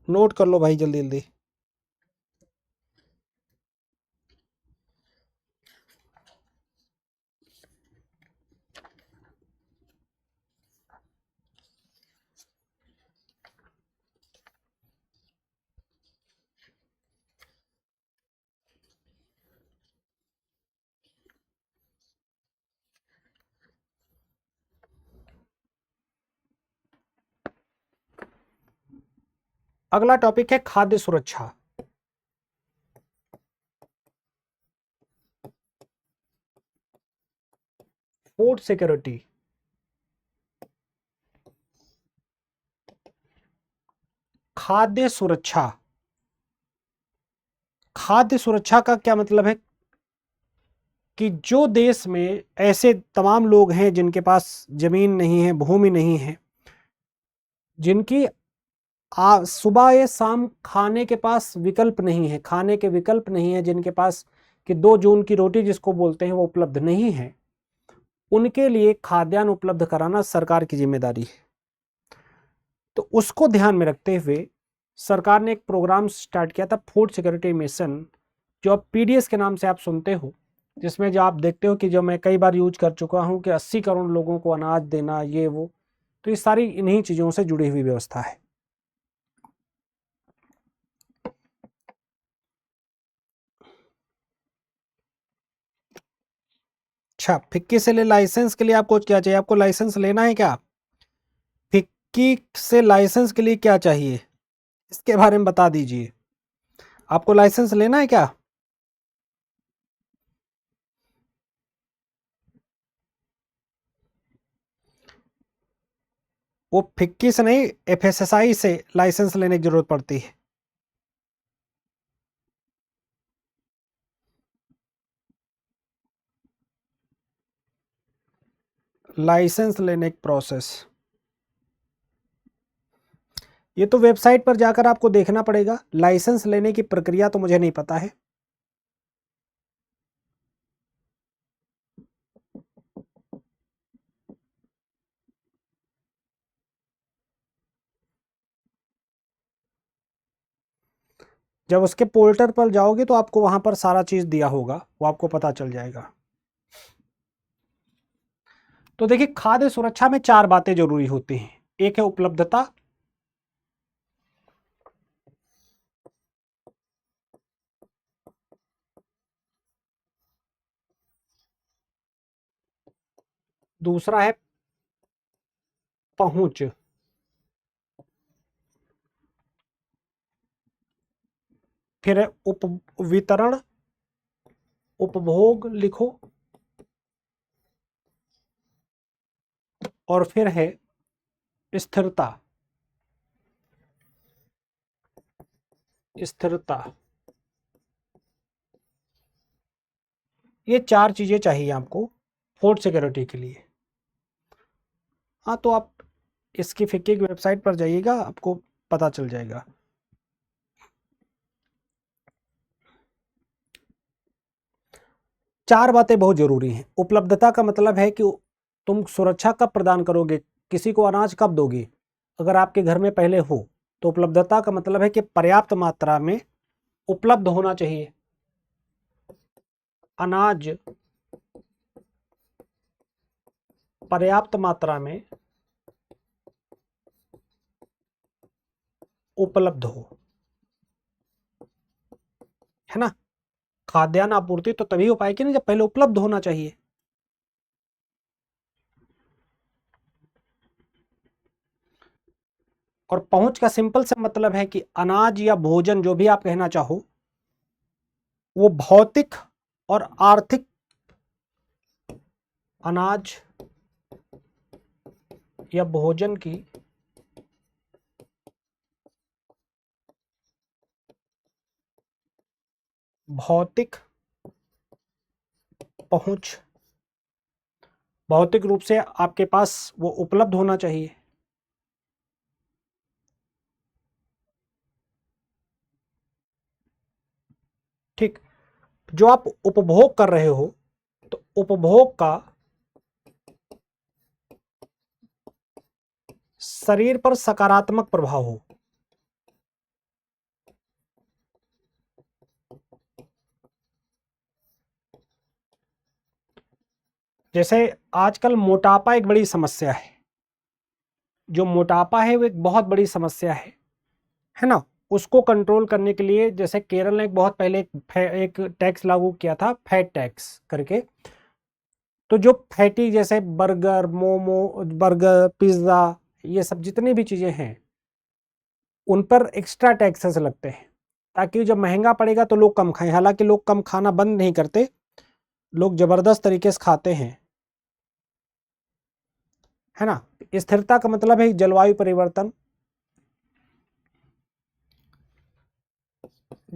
नोट कर लो भाई जल्दी जल्दी। अगला टॉपिक है खाद्य सुरक्षा। Food security. खाद्य सुरक्षा। खाद्य सुरक्षा का क्या मतलब है? कि जो देश में ऐसे तमाम लोग हैं जिनके पास जमीन नहीं है, भूमि नहीं है, जिनकी सुबह या शाम खाने के पास विकल्प नहीं है, खाने के विकल्प नहीं है, जिनके पास कि 2 जून की रोटी जिसको बोलते हैं वो उपलब्ध नहीं है, उनके लिए खाद्यान्न उपलब्ध कराना सरकार की जिम्मेदारी है। तो उसको ध्यान में रखते हुए सरकार ने एक प्रोग्राम स्टार्ट किया था, फूड सिक्योरिटी मिशन, जो अब पीडीएस के नाम से आप सुनते हो, जिसमें जो आप देखते हो कि जो मैं कई बार यूज कर चुका हूं कि 80 करोड़ लोगों को अनाज देना, ये वो। तो ये सारी इन्हीं चीज़ों से जुड़ी हुई व्यवस्था है। अच्छा, फिक्की से ले लाइसेंस के लिए आपको क्या चाहिए? आपको लाइसेंस लेना है क्या? फिक्की से लाइसेंस के लिए क्या चाहिए, इसके बारे में बता दीजिए। आपको लाइसेंस लेना है क्या? वो फिक्की से नहीं, एफएसएसआई से लाइसेंस लेने की जरूरत पड़ती है। लाइसेंस लेने की प्रोसेस, ये तो वेबसाइट पर जाकर आपको देखना पड़ेगा। लाइसेंस लेने की प्रक्रिया तो मुझे नहीं पता है। जब उसके पोर्टल पर जाओगे तो आपको वहां पर सारा चीज दिया होगा, वो आपको पता चल जाएगा। तो देखिए, खाद्य सुरक्षा में 4 बातें जरूरी होती हैं। एक है उपलब्धता, दूसरा है पहुंच, फिर है उप वितरण, उपभोग लिखो, और फिर है स्थिरता। स्थिरता, ये 4 चीजें चाहिए आपको फूड सिक्योरिटी के लिए। हाँ, तो आप इसकी फिक्की की वेबसाइट पर जाइएगा, आपको पता चल जाएगा। चार बातें बहुत जरूरी हैं। उपलब्धता का मतलब है कि तुम सुरक्षा कब प्रदान करोगे, किसी को अनाज कब दोगे। अगर आपके घर में पहले हो तो उपलब्धता का मतलब है कि पर्याप्त मात्रा में उपलब्ध होना चाहिए। अनाज पर्याप्त मात्रा में उपलब्ध हो, है ना। खाद्यान्न आपूर्ति तो तभी हो पाएगी ना जब पहले उपलब्ध होना चाहिए। और पहुंच का सिंपल सा मतलब है कि अनाज या भोजन जो भी आप कहना चाहो वो भौतिक और आर्थिक, अनाज या भोजन की भौतिक पहुंच, भौतिक रूप से आपके पास वो उपलब्ध होना चाहिए। ठीक। जो आप उपभोग कर रहे हो तो उपभोग का शरीर पर सकारात्मक प्रभाव हो। जैसे आजकल मोटापा एक बड़ी समस्या है, जो मोटापा है वो एक बहुत बड़ी समस्या है ना। उसको कंट्रोल करने के लिए जैसे केरल ने एक बहुत पहले एक टैक्स लागू किया था, फैट टैक्स करके। तो जो फैटी जैसे बर्गर, मोमो, बर्गर, पिज्ज़ा, ये सब जितनी भी चीज़ें हैं उन पर एक्स्ट्रा टैक्सेस लगते हैं, ताकि जब महंगा पड़ेगा तो लोग कम खाएं। हालांकि लोग कम खाना बंद नहीं करते, लोग ज़बरदस्त तरीके से खाते हैं, है ना। स्थिरता का मतलब है जलवायु परिवर्तन,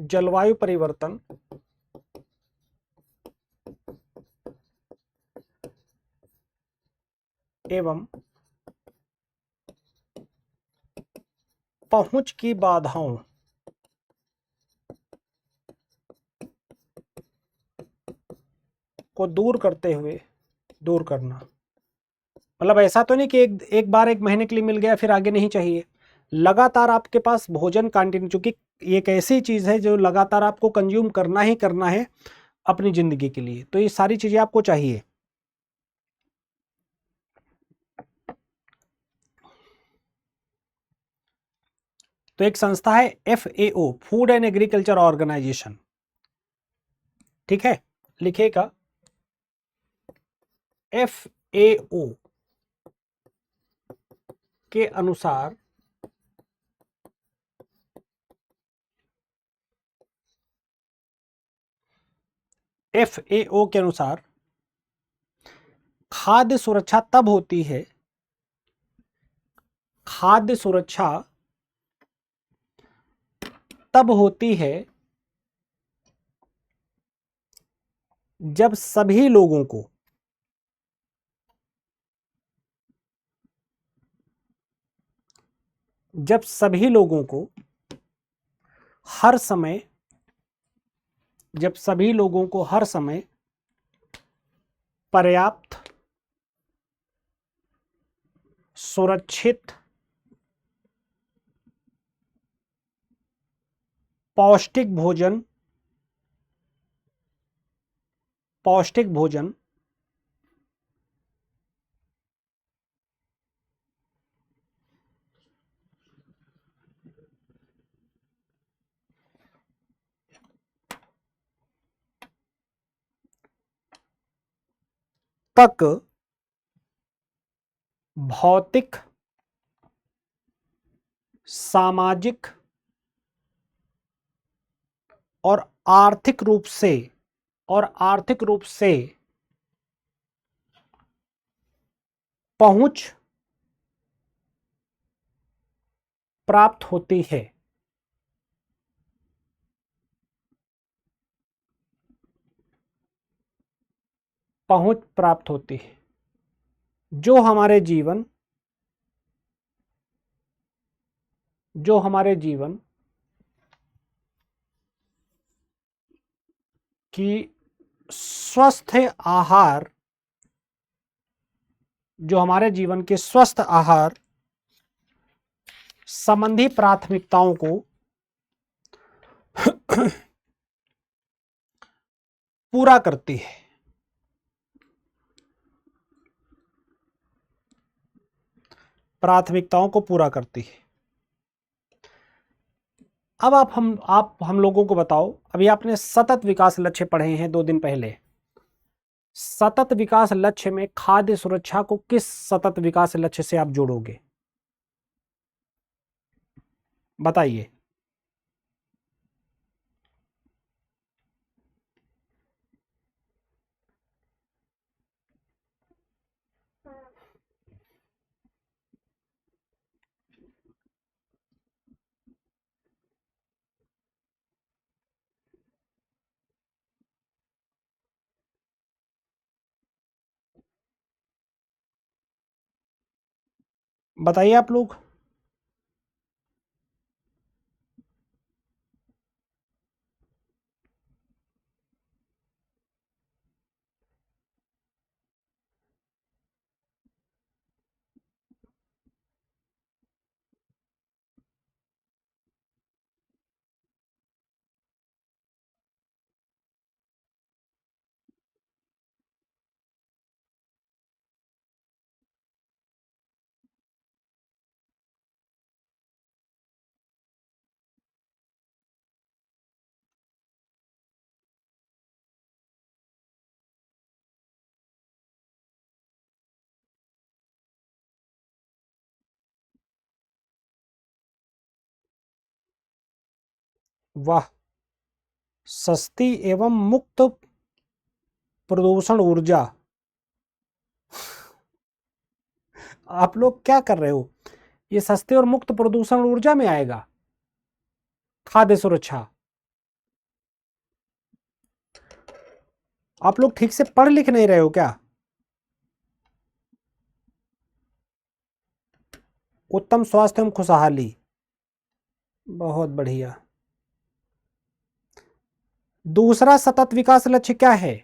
जलवायु परिवर्तन एवं पहुंच की बाधाओं को दूर करते हुए, दूर करना मतलब ऐसा तो नहीं कि एक एक बार एक महीने के लिए मिल गया फिर आगे नहीं चाहिए। लगातार आपके पास भोजन कंटिन्यू, चूंकि ये एक ऐसी चीज है जो लगातार आपको कंज्यूम करना ही करना है अपनी जिंदगी के लिए, तो ये सारी चीजें आपको चाहिए। तो एक संस्था है FAO, food and agriculture organization, ठीक है, लिखेगा FAO के अनुसार FAO के अनुसार खाद्य सुरक्षा तब होती है, खाद्य सुरक्षा तब होती है जब सभी लोगों को जब सभी लोगों को हर समय जब सभी लोगों को हर समय पर्याप्त, सुरक्षित, पौष्टिक भोजन तक भौतिक, सामाजिक और आर्थिक रूप से पहुंच प्राप्त होती है। पहुंच प्राप्त होती है जो हमारे जीवन की स्वस्थ आहार जो हमारे जीवन के स्वस्थ आहार, संबंधी प्राथमिकताओं को पूरा करती है। प्राथमिकताओं को पूरा करती है। अब आप हम लोगों को बताओ, अभी आपने सतत विकास लक्ष्य पढ़े हैं 2 दिन पहले। सतत विकास लक्ष्य में खाद्य सुरक्षा को किस सतत विकास लक्ष्य से आप जोड़ोगे? बताइए। बताइए आप लोग। वाह। सस्ती एवं मुक्त प्रदूषण ऊर्जा। आप लोग क्या कर रहे हो? ये सस्ते और मुक्त प्रदूषण ऊर्जा में आएगा खाद्य सुरक्षा? आप लोग ठीक से पढ़ लिख नहीं रहे हो क्या? उत्तम स्वास्थ्य एवं खुशहाली, बहुत बढ़िया। दूसरा सतत विकास लक्ष्य क्या है?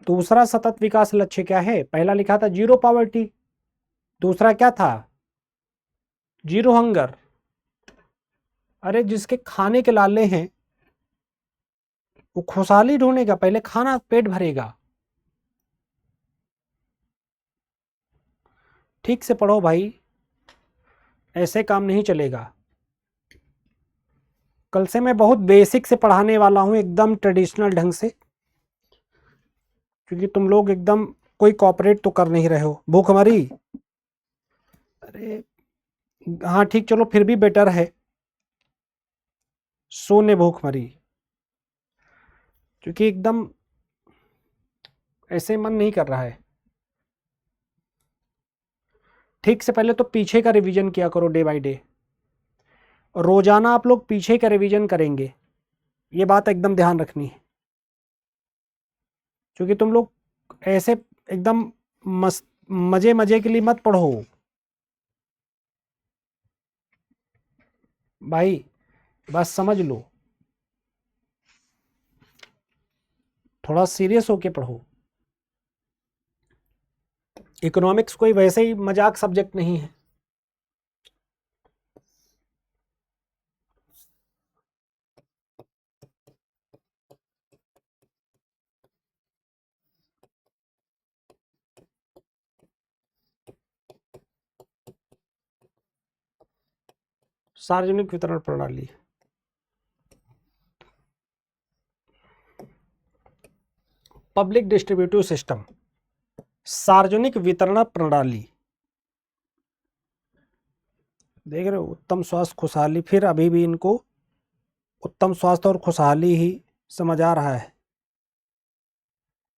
दूसरा सतत विकास लक्ष्य क्या है? पहला लिखा था जीरो पॉवर्टी, दूसरा क्या था? Zero hunger. अरे जिसके खाने के लाले हैं वो खुशहाली ढूंढेगा, पहले खाना पेट भरेगा। ठीक से पढ़ो भाई, ऐसे काम नहीं चलेगा। कल से मैं बहुत बेसिक से पढ़ाने वाला हूं, एकदम ट्रेडिशनल ढंग से, क्योंकि तुम लोग एकदम कोई कॉपरेट तो कर नहीं रहे हो। भूखमरी। अरे हाँ ठीक, चलो फिर भी बेटर है सोने भूखमरी, क्योंकि एकदम ऐसे मन नहीं कर रहा है। ठीक से पहले तो पीछे का रिवीजन किया करो डे बाय डे। रोजाना आप लोग पीछे का रिवीजन करेंगे, ये बात एकदम ध्यान रखनी है, क्योंकि तुम लोग ऐसे एकदम मस्त मजे मजे के लिए मत पढ़ो भाई, बस समझ लो, थोड़ा सीरियस होके पढ़ो। इकोनॉमिक्स कोई वैसे ही मजाक सब्जेक्ट नहीं है। सार्वजनिक वितरण प्रणाली, पब्लिक डिस्ट्रीब्यूटिव सिस्टम, सार्वजनिक वितरण प्रणाली। देख रहे हो, उत्तम स्वास्थ्य खुशहाली, फिर अभी भी इनको उत्तम स्वास्थ्य और खुशहाली ही समझ आ रहा है।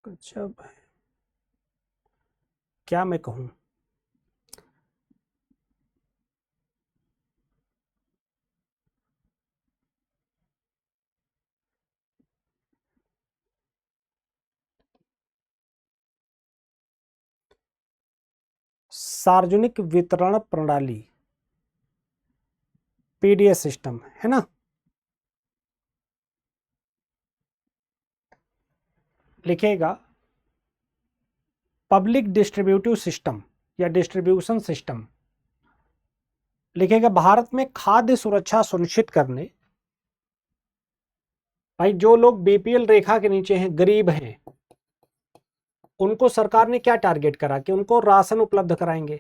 अच्छा क्या मैं कहूँ। सार्वजनिक वितरण प्रणाली, पीडीएस सिस्टम, है ना। लिखेगा पब्लिक डिस्ट्रीब्यूटिव सिस्टम या डिस्ट्रीब्यूशन सिस्टम। लिखेगा भारत में खाद्य सुरक्षा सुनिश्चित करने, भाई जो लोग बीपीएल रेखा के नीचे हैं, गरीब हैं, उनको सरकार ने क्या टारगेट करा कि उनको राशन उपलब्ध कराएंगे,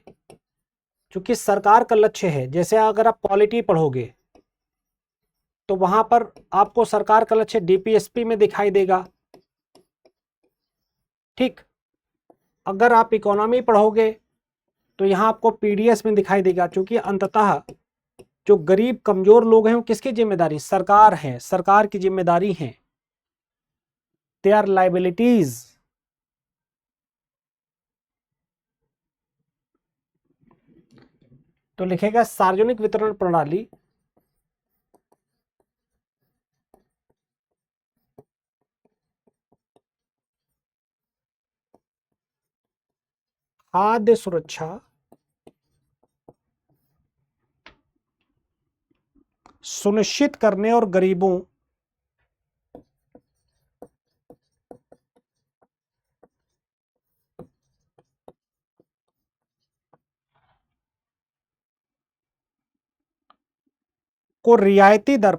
क्योंकि सरकार का लक्ष्य है। जैसे अगर आप पॉलिटी पढ़ोगे तो वहां पर आपको सरकार का लक्ष्य डीपीएसपी में दिखाई देगा, ठीक। अगर आप इकोनॉमी पढ़ोगे तो यहां आपको पीडीएस में दिखाई देगा, क्योंकि अंततः जो गरीब कमजोर लोग हैं वो किसकी जिम्मेदारी, सरकार है, सरकार की जिम्मेदारी है, दे आर लाइबिलिटीज। तो लिखेगा सार्वजनिक वितरण प्रणाली खाद्य सुरक्षा सुनिश्चित करने और गरीबों को रियायती दर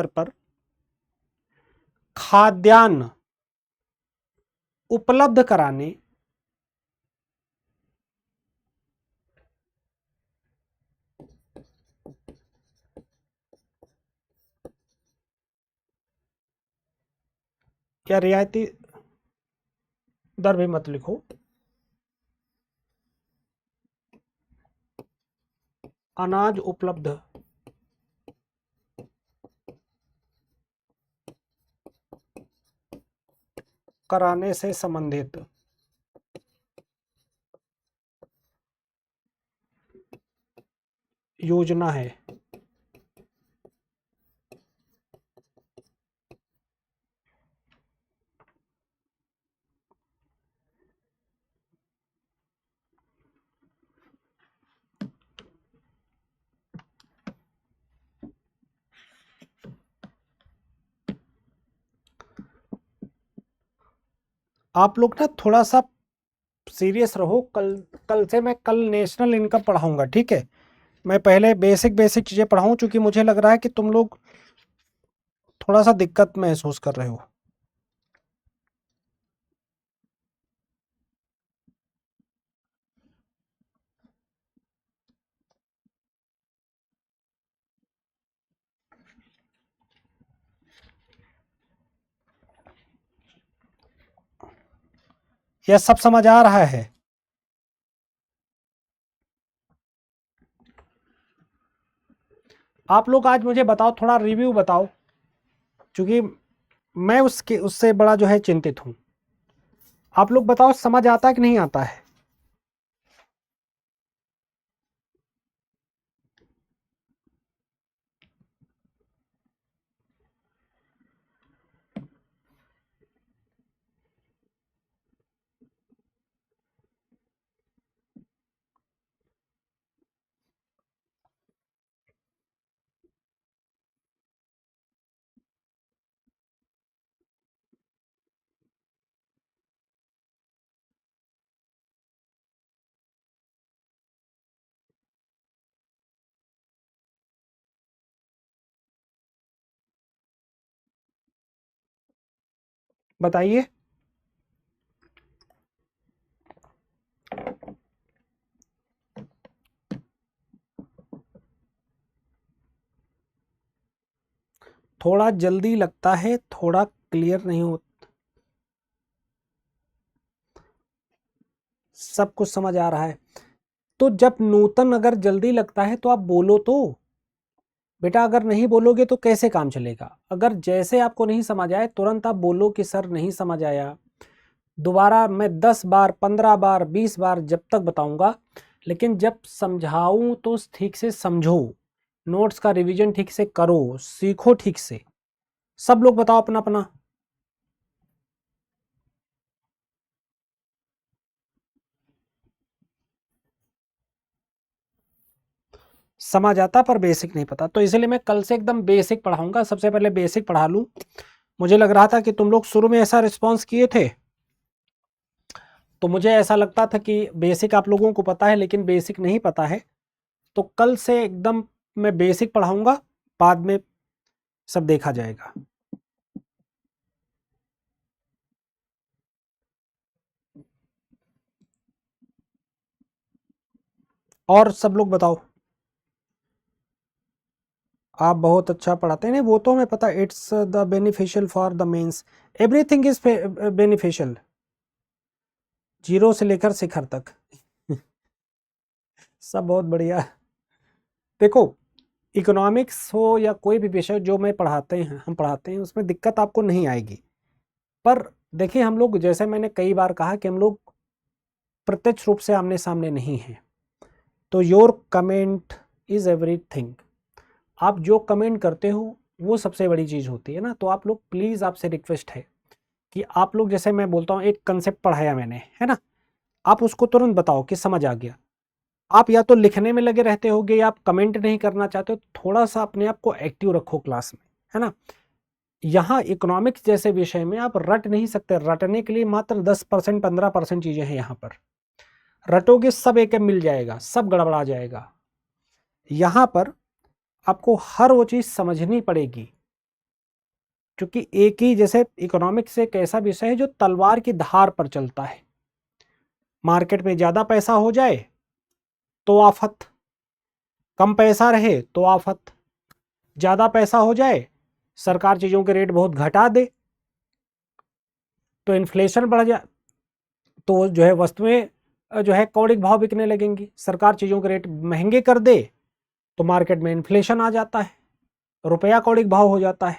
पर खाद्यान्न उपलब्ध कराने या रियायती दर भी मत लिखो, अनाज उपलब्ध कराने से संबंधित योजना है। आप लोग ना थोड़ा सा सीरियस रहो, कल से मैं कल नेशनल इनकम पढ़ाऊंगा, ठीक है। मैं पहले बेसिक बेसिक चीजें पढ़ाऊं, क्योंकि मुझे लग रहा है कि तुम लोग थोड़ा सा दिक्कत महसूस कर रहे हो। यह सब समझ आ रहा है? आप लोग आज मुझे बताओ, थोड़ा रिव्यू बताओ, क्योंकि मैं उससे बड़ा जो है चिंतित हूं। आप लोग बताओ समझ आता है कि नहीं आता है? बताइए। थोड़ा जल्दी लगता है, थोड़ा क्लियर नहीं हो, सब कुछ समझ आ रहा है। तो जब नूतन अगर जल्दी लगता है तो आप बोलो तो बेटा, अगर नहीं बोलोगे तो कैसे काम चलेगा? अगर जैसे आपको नहीं समझ आए तुरंत आप बोलो कि सर नहीं समझ आया, दोबारा मैं 10 बार 15 बार 20 बार जब तक बताऊंगा, लेकिन जब समझाऊं तो ठीक से समझो, नोट्स का रिवीजन ठीक से करो, सीखो ठीक से। सब लोग बताओ अपना अपना। समझ आता पर बेसिक नहीं पता, तो इसलिए मैं कल से एकदम बेसिक पढ़ाऊंगा। सबसे पहले बेसिक पढ़ा लूं। मुझे लग रहा था कि तुम लोग शुरू में ऐसा रिस्पॉन्स किए थे, तो मुझे ऐसा लगता था कि बेसिक आप लोगों को पता है, लेकिन बेसिक नहीं पता है। तो कल से एकदम मैं बेसिक पढ़ाऊंगा, बाद में सब देखा जाएगा। और सब लोग बताओ। आप बहुत अच्छा पढ़ाते हैं। नहीं वो तो हमें पता, it's the beneficial for the mens, everything is beneficial, zero से लेकर शिखर तक। सब बहुत बढ़िया। देखो, इकोनॉमिक्स हो या कोई भी विषय जो मैं पढ़ाते हैं, हम पढ़ाते हैं, उसमें दिक्कत आपको नहीं आएगी। पर देखिए, हम लोग, जैसे मैंने कई बार कहा कि हम लोग प्रत्यक्ष रूप से आमने सामने नहीं हैं, तो योर कमेंट इज एवरीथिंग। आप जो कमेंट करते हो वो सबसे बड़ी चीज़ होती है ना। तो आप लोग प्लीज़, आपसे रिक्वेस्ट है कि आप लोग, जैसे मैं बोलता हूँ एक कंसेप्ट पढ़ाया मैंने, है ना, आप उसको तुरंत बताओ कि समझ आ गया। आप या तो लिखने में लगे रहते होगे या आप कमेंट नहीं करना चाहते हो, थोड़ा सा अपने आप को एक्टिव रखो क्लास में, है ना। यहाँ इकोनॉमिक्स जैसे विषय में आप रट नहीं सकते, रटने के लिए मात्र 10% 15% चीज़ें हैं यहाँ पर। रटोगे सब एक मिल जाएगा, सब गड़बड़ा जाएगा। यहाँ पर आपको हर वो चीज़ समझनी पड़ेगी, क्योंकि एक ही, जैसे इकोनॉमिक्स एक ऐसा विषय है जो तलवार की धार पर चलता है। मार्केट में ज़्यादा पैसा हो जाए तो आफत, कम पैसा रहे तो आफत, ज़्यादा पैसा हो जाए, सरकार चीज़ों के रेट बहुत घटा दे तो इन्फ्लेशन बढ़ जाए, तो जो है वस्तुएं जो है कौड़िक भाव बिकने लगेंगी। सरकार चीज़ों के रेट महंगे कर दे तो मार्केट में इन्फ्लेशन आ जाता है, रुपया कौड़िक भाव हो जाता है।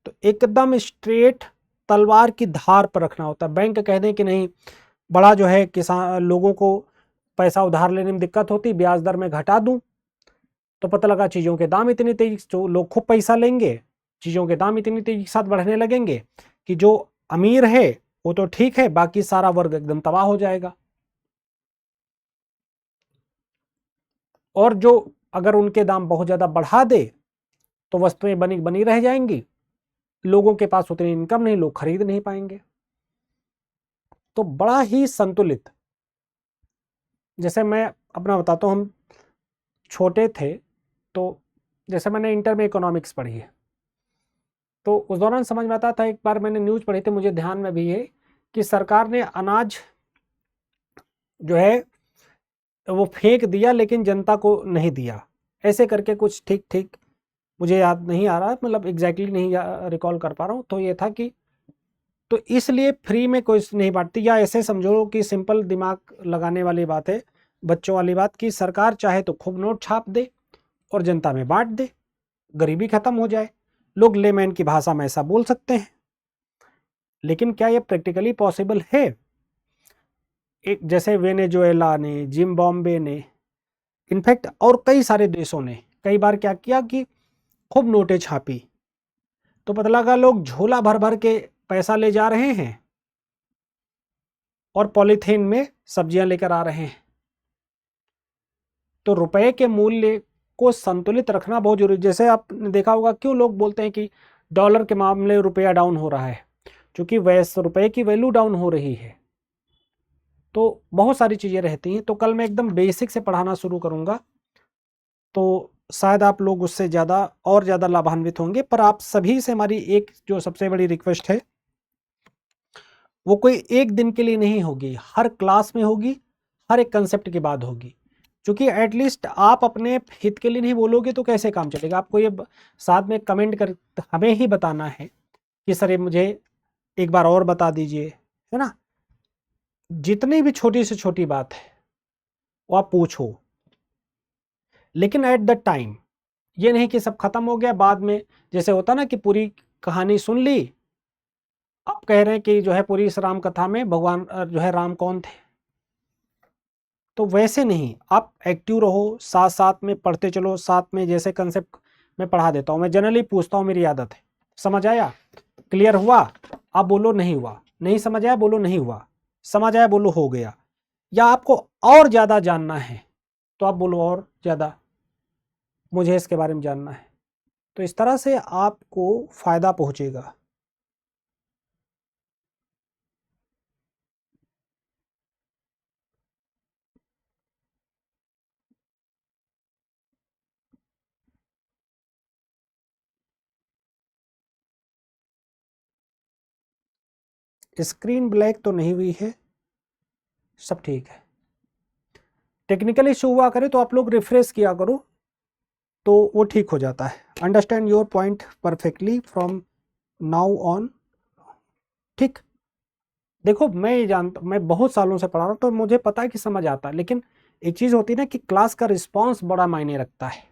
तो एकदम स्ट्रेट तलवार की धार पर रखना होता है। बैंक कह दें कि नहीं, बड़ा जो है किसान लोगों को पैसा उधार लेने में दिक्कत होती, ब्याज दर में घटा दूं, तो पता लगा चीज़ों के दाम इतनी तेजी, जो लोग खूब पैसा लेंगे, चीज़ों के दाम इतनी तेजी के साथ बढ़ने लगेंगे कि जो अमीर है वो तो ठीक है, बाकी सारा वर्ग एकदम तबाह हो जाएगा। और जो, अगर उनके दाम बहुत ज़्यादा बढ़ा दे तो वस्तुएं बनी बनी रह जाएंगी, लोगों के पास उतनी इनकम नहीं, लोग खरीद नहीं पाएंगे। तो बड़ा ही संतुलित, जैसे मैं अपना बताता हूँ, हम छोटे थे तो जैसे मैंने इंटर में इकोनॉमिक्स पढ़ी है, तो उस दौरान समझ में आता था। एक बार मैंने न्यूज़ पढ़ी थी, मुझे ध्यान में भी है, कि सरकार ने अनाज जो है वो फेंक दिया लेकिन जनता को नहीं दिया, ऐसे करके कुछ, ठीक ठीक मुझे याद नहीं आ रहा, मतलब एग्जैक्टली नहीं रिकॉल कर पा रहा हूँ। तो ये था कि, तो इसलिए फ्री में कोई नहीं बांटती, या ऐसे समझो कि सिंपल दिमाग लगाने वाली बात है, बच्चों वाली बात, कि सरकार चाहे तो खूब नोट छाप दे और जनता में बांट दे, गरीबी खत्म हो जाए। लोग लेमैन की भाषा में ऐसा बोल सकते हैं, लेकिन क्या ये प्रैक्टिकली पॉसिबल है? एक जैसे वेनेजुएला ने, जिम्बाब्वे ने, इनफैक्ट और कई सारे देशों ने कई बार क्या किया कि खूब नोटें छापी, तो पता लगा लोग झोला भर भर के पैसा ले जा रहे हैं और पॉलीथीन में सब्जियां लेकर आ रहे हैं। तो रुपए के मूल्य को संतुलित रखना बहुत जरूरी। जैसे आपने देखा होगा, क्यों लोग बोलते हैं कि डॉलर के मामले में रुपया डाउन हो रहा है, क्योंकि वैसे रुपए की वैल्यू डाउन हो रही है। तो बहुत सारी चीज़ें रहती हैं। तो कल मैं एकदम बेसिक से पढ़ाना शुरू करूँगा, तो शायद आप लोग उससे ज़्यादा और ज़्यादा लाभान्वित होंगे। पर आप सभी से हमारी एक जो सबसे बड़ी रिक्वेस्ट है, वो कोई एक दिन के लिए नहीं होगी, हर क्लास में होगी, हर एक कंसेप्ट के बाद होगी। क्योंकि एटलीस्ट आप अपने हित के लिए नहीं बोलोगे तो कैसे काम चलेगा। आपको ये साथ में कमेंट कर हमें ही बताना है कि सर ये मुझे एक बार और बता दीजिए, है ना। जितनी भी छोटी से छोटी बात है वो आप पूछो, लेकिन एट द टाइम ये नहीं कि सब खत्म हो गया बाद में, जैसे होता ना कि पूरी कहानी सुन ली, आप कह रहे हैं कि जो है पूरी इस राम कथा में भगवान जो है राम कौन थे, तो वैसे नहीं, आप एक्टिव रहो, साथ साथ में पढ़ते चलो, साथ में जैसे कंसेप्ट मैं पढ़ा देता हूँ, मैं जनरली पूछता हूँ, मेरी आदत है। समझ आया? क्लियर हुआ? आप बोलो नहीं हुआ। नहीं समझ आया बोलो नहीं हुआ। समझ आया बोलो हो गया। या आपको और ज़्यादा जानना है तो आप बोलो और ज़्यादा, मुझे इसके बारे में जानना है। तो इस तरह से आपको फ़ायदा पहुँचेगा। स्क्रीन ब्लैक तो नहीं हुई है, सब ठीक है। टेक्निकल इशू हुआ करे तो आप लोग रिफ्रेश किया करो, तो वो ठीक हो जाता है। Understand your point perfectly from now on. ठीक, देखो मैं ये जानता, मैं बहुत सालों से पढ़ा रहा हूँ तो मुझे पता है कि समझ आता है, लेकिन एक चीज़ होती है ना कि क्लास का रिस्पॉन्स बड़ा मायने रखता है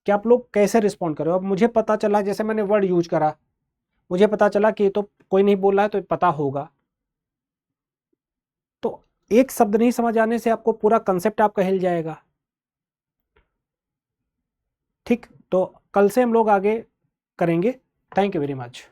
कि आप लोग कैसे रिस्पॉन्ड करो। अब मुझे पता चला, जैसे मैंने वर्ड यूज करा, मुझे पता चला कि ये तो कोई नहीं बोल रहा है तो पता होगा, तो एक शब्द नहीं समझ आने से आपको पूरा कंसेप्ट आपका हिल जाएगा। ठीक, तो कल से हम लोग आगे करेंगे। Thank you very much.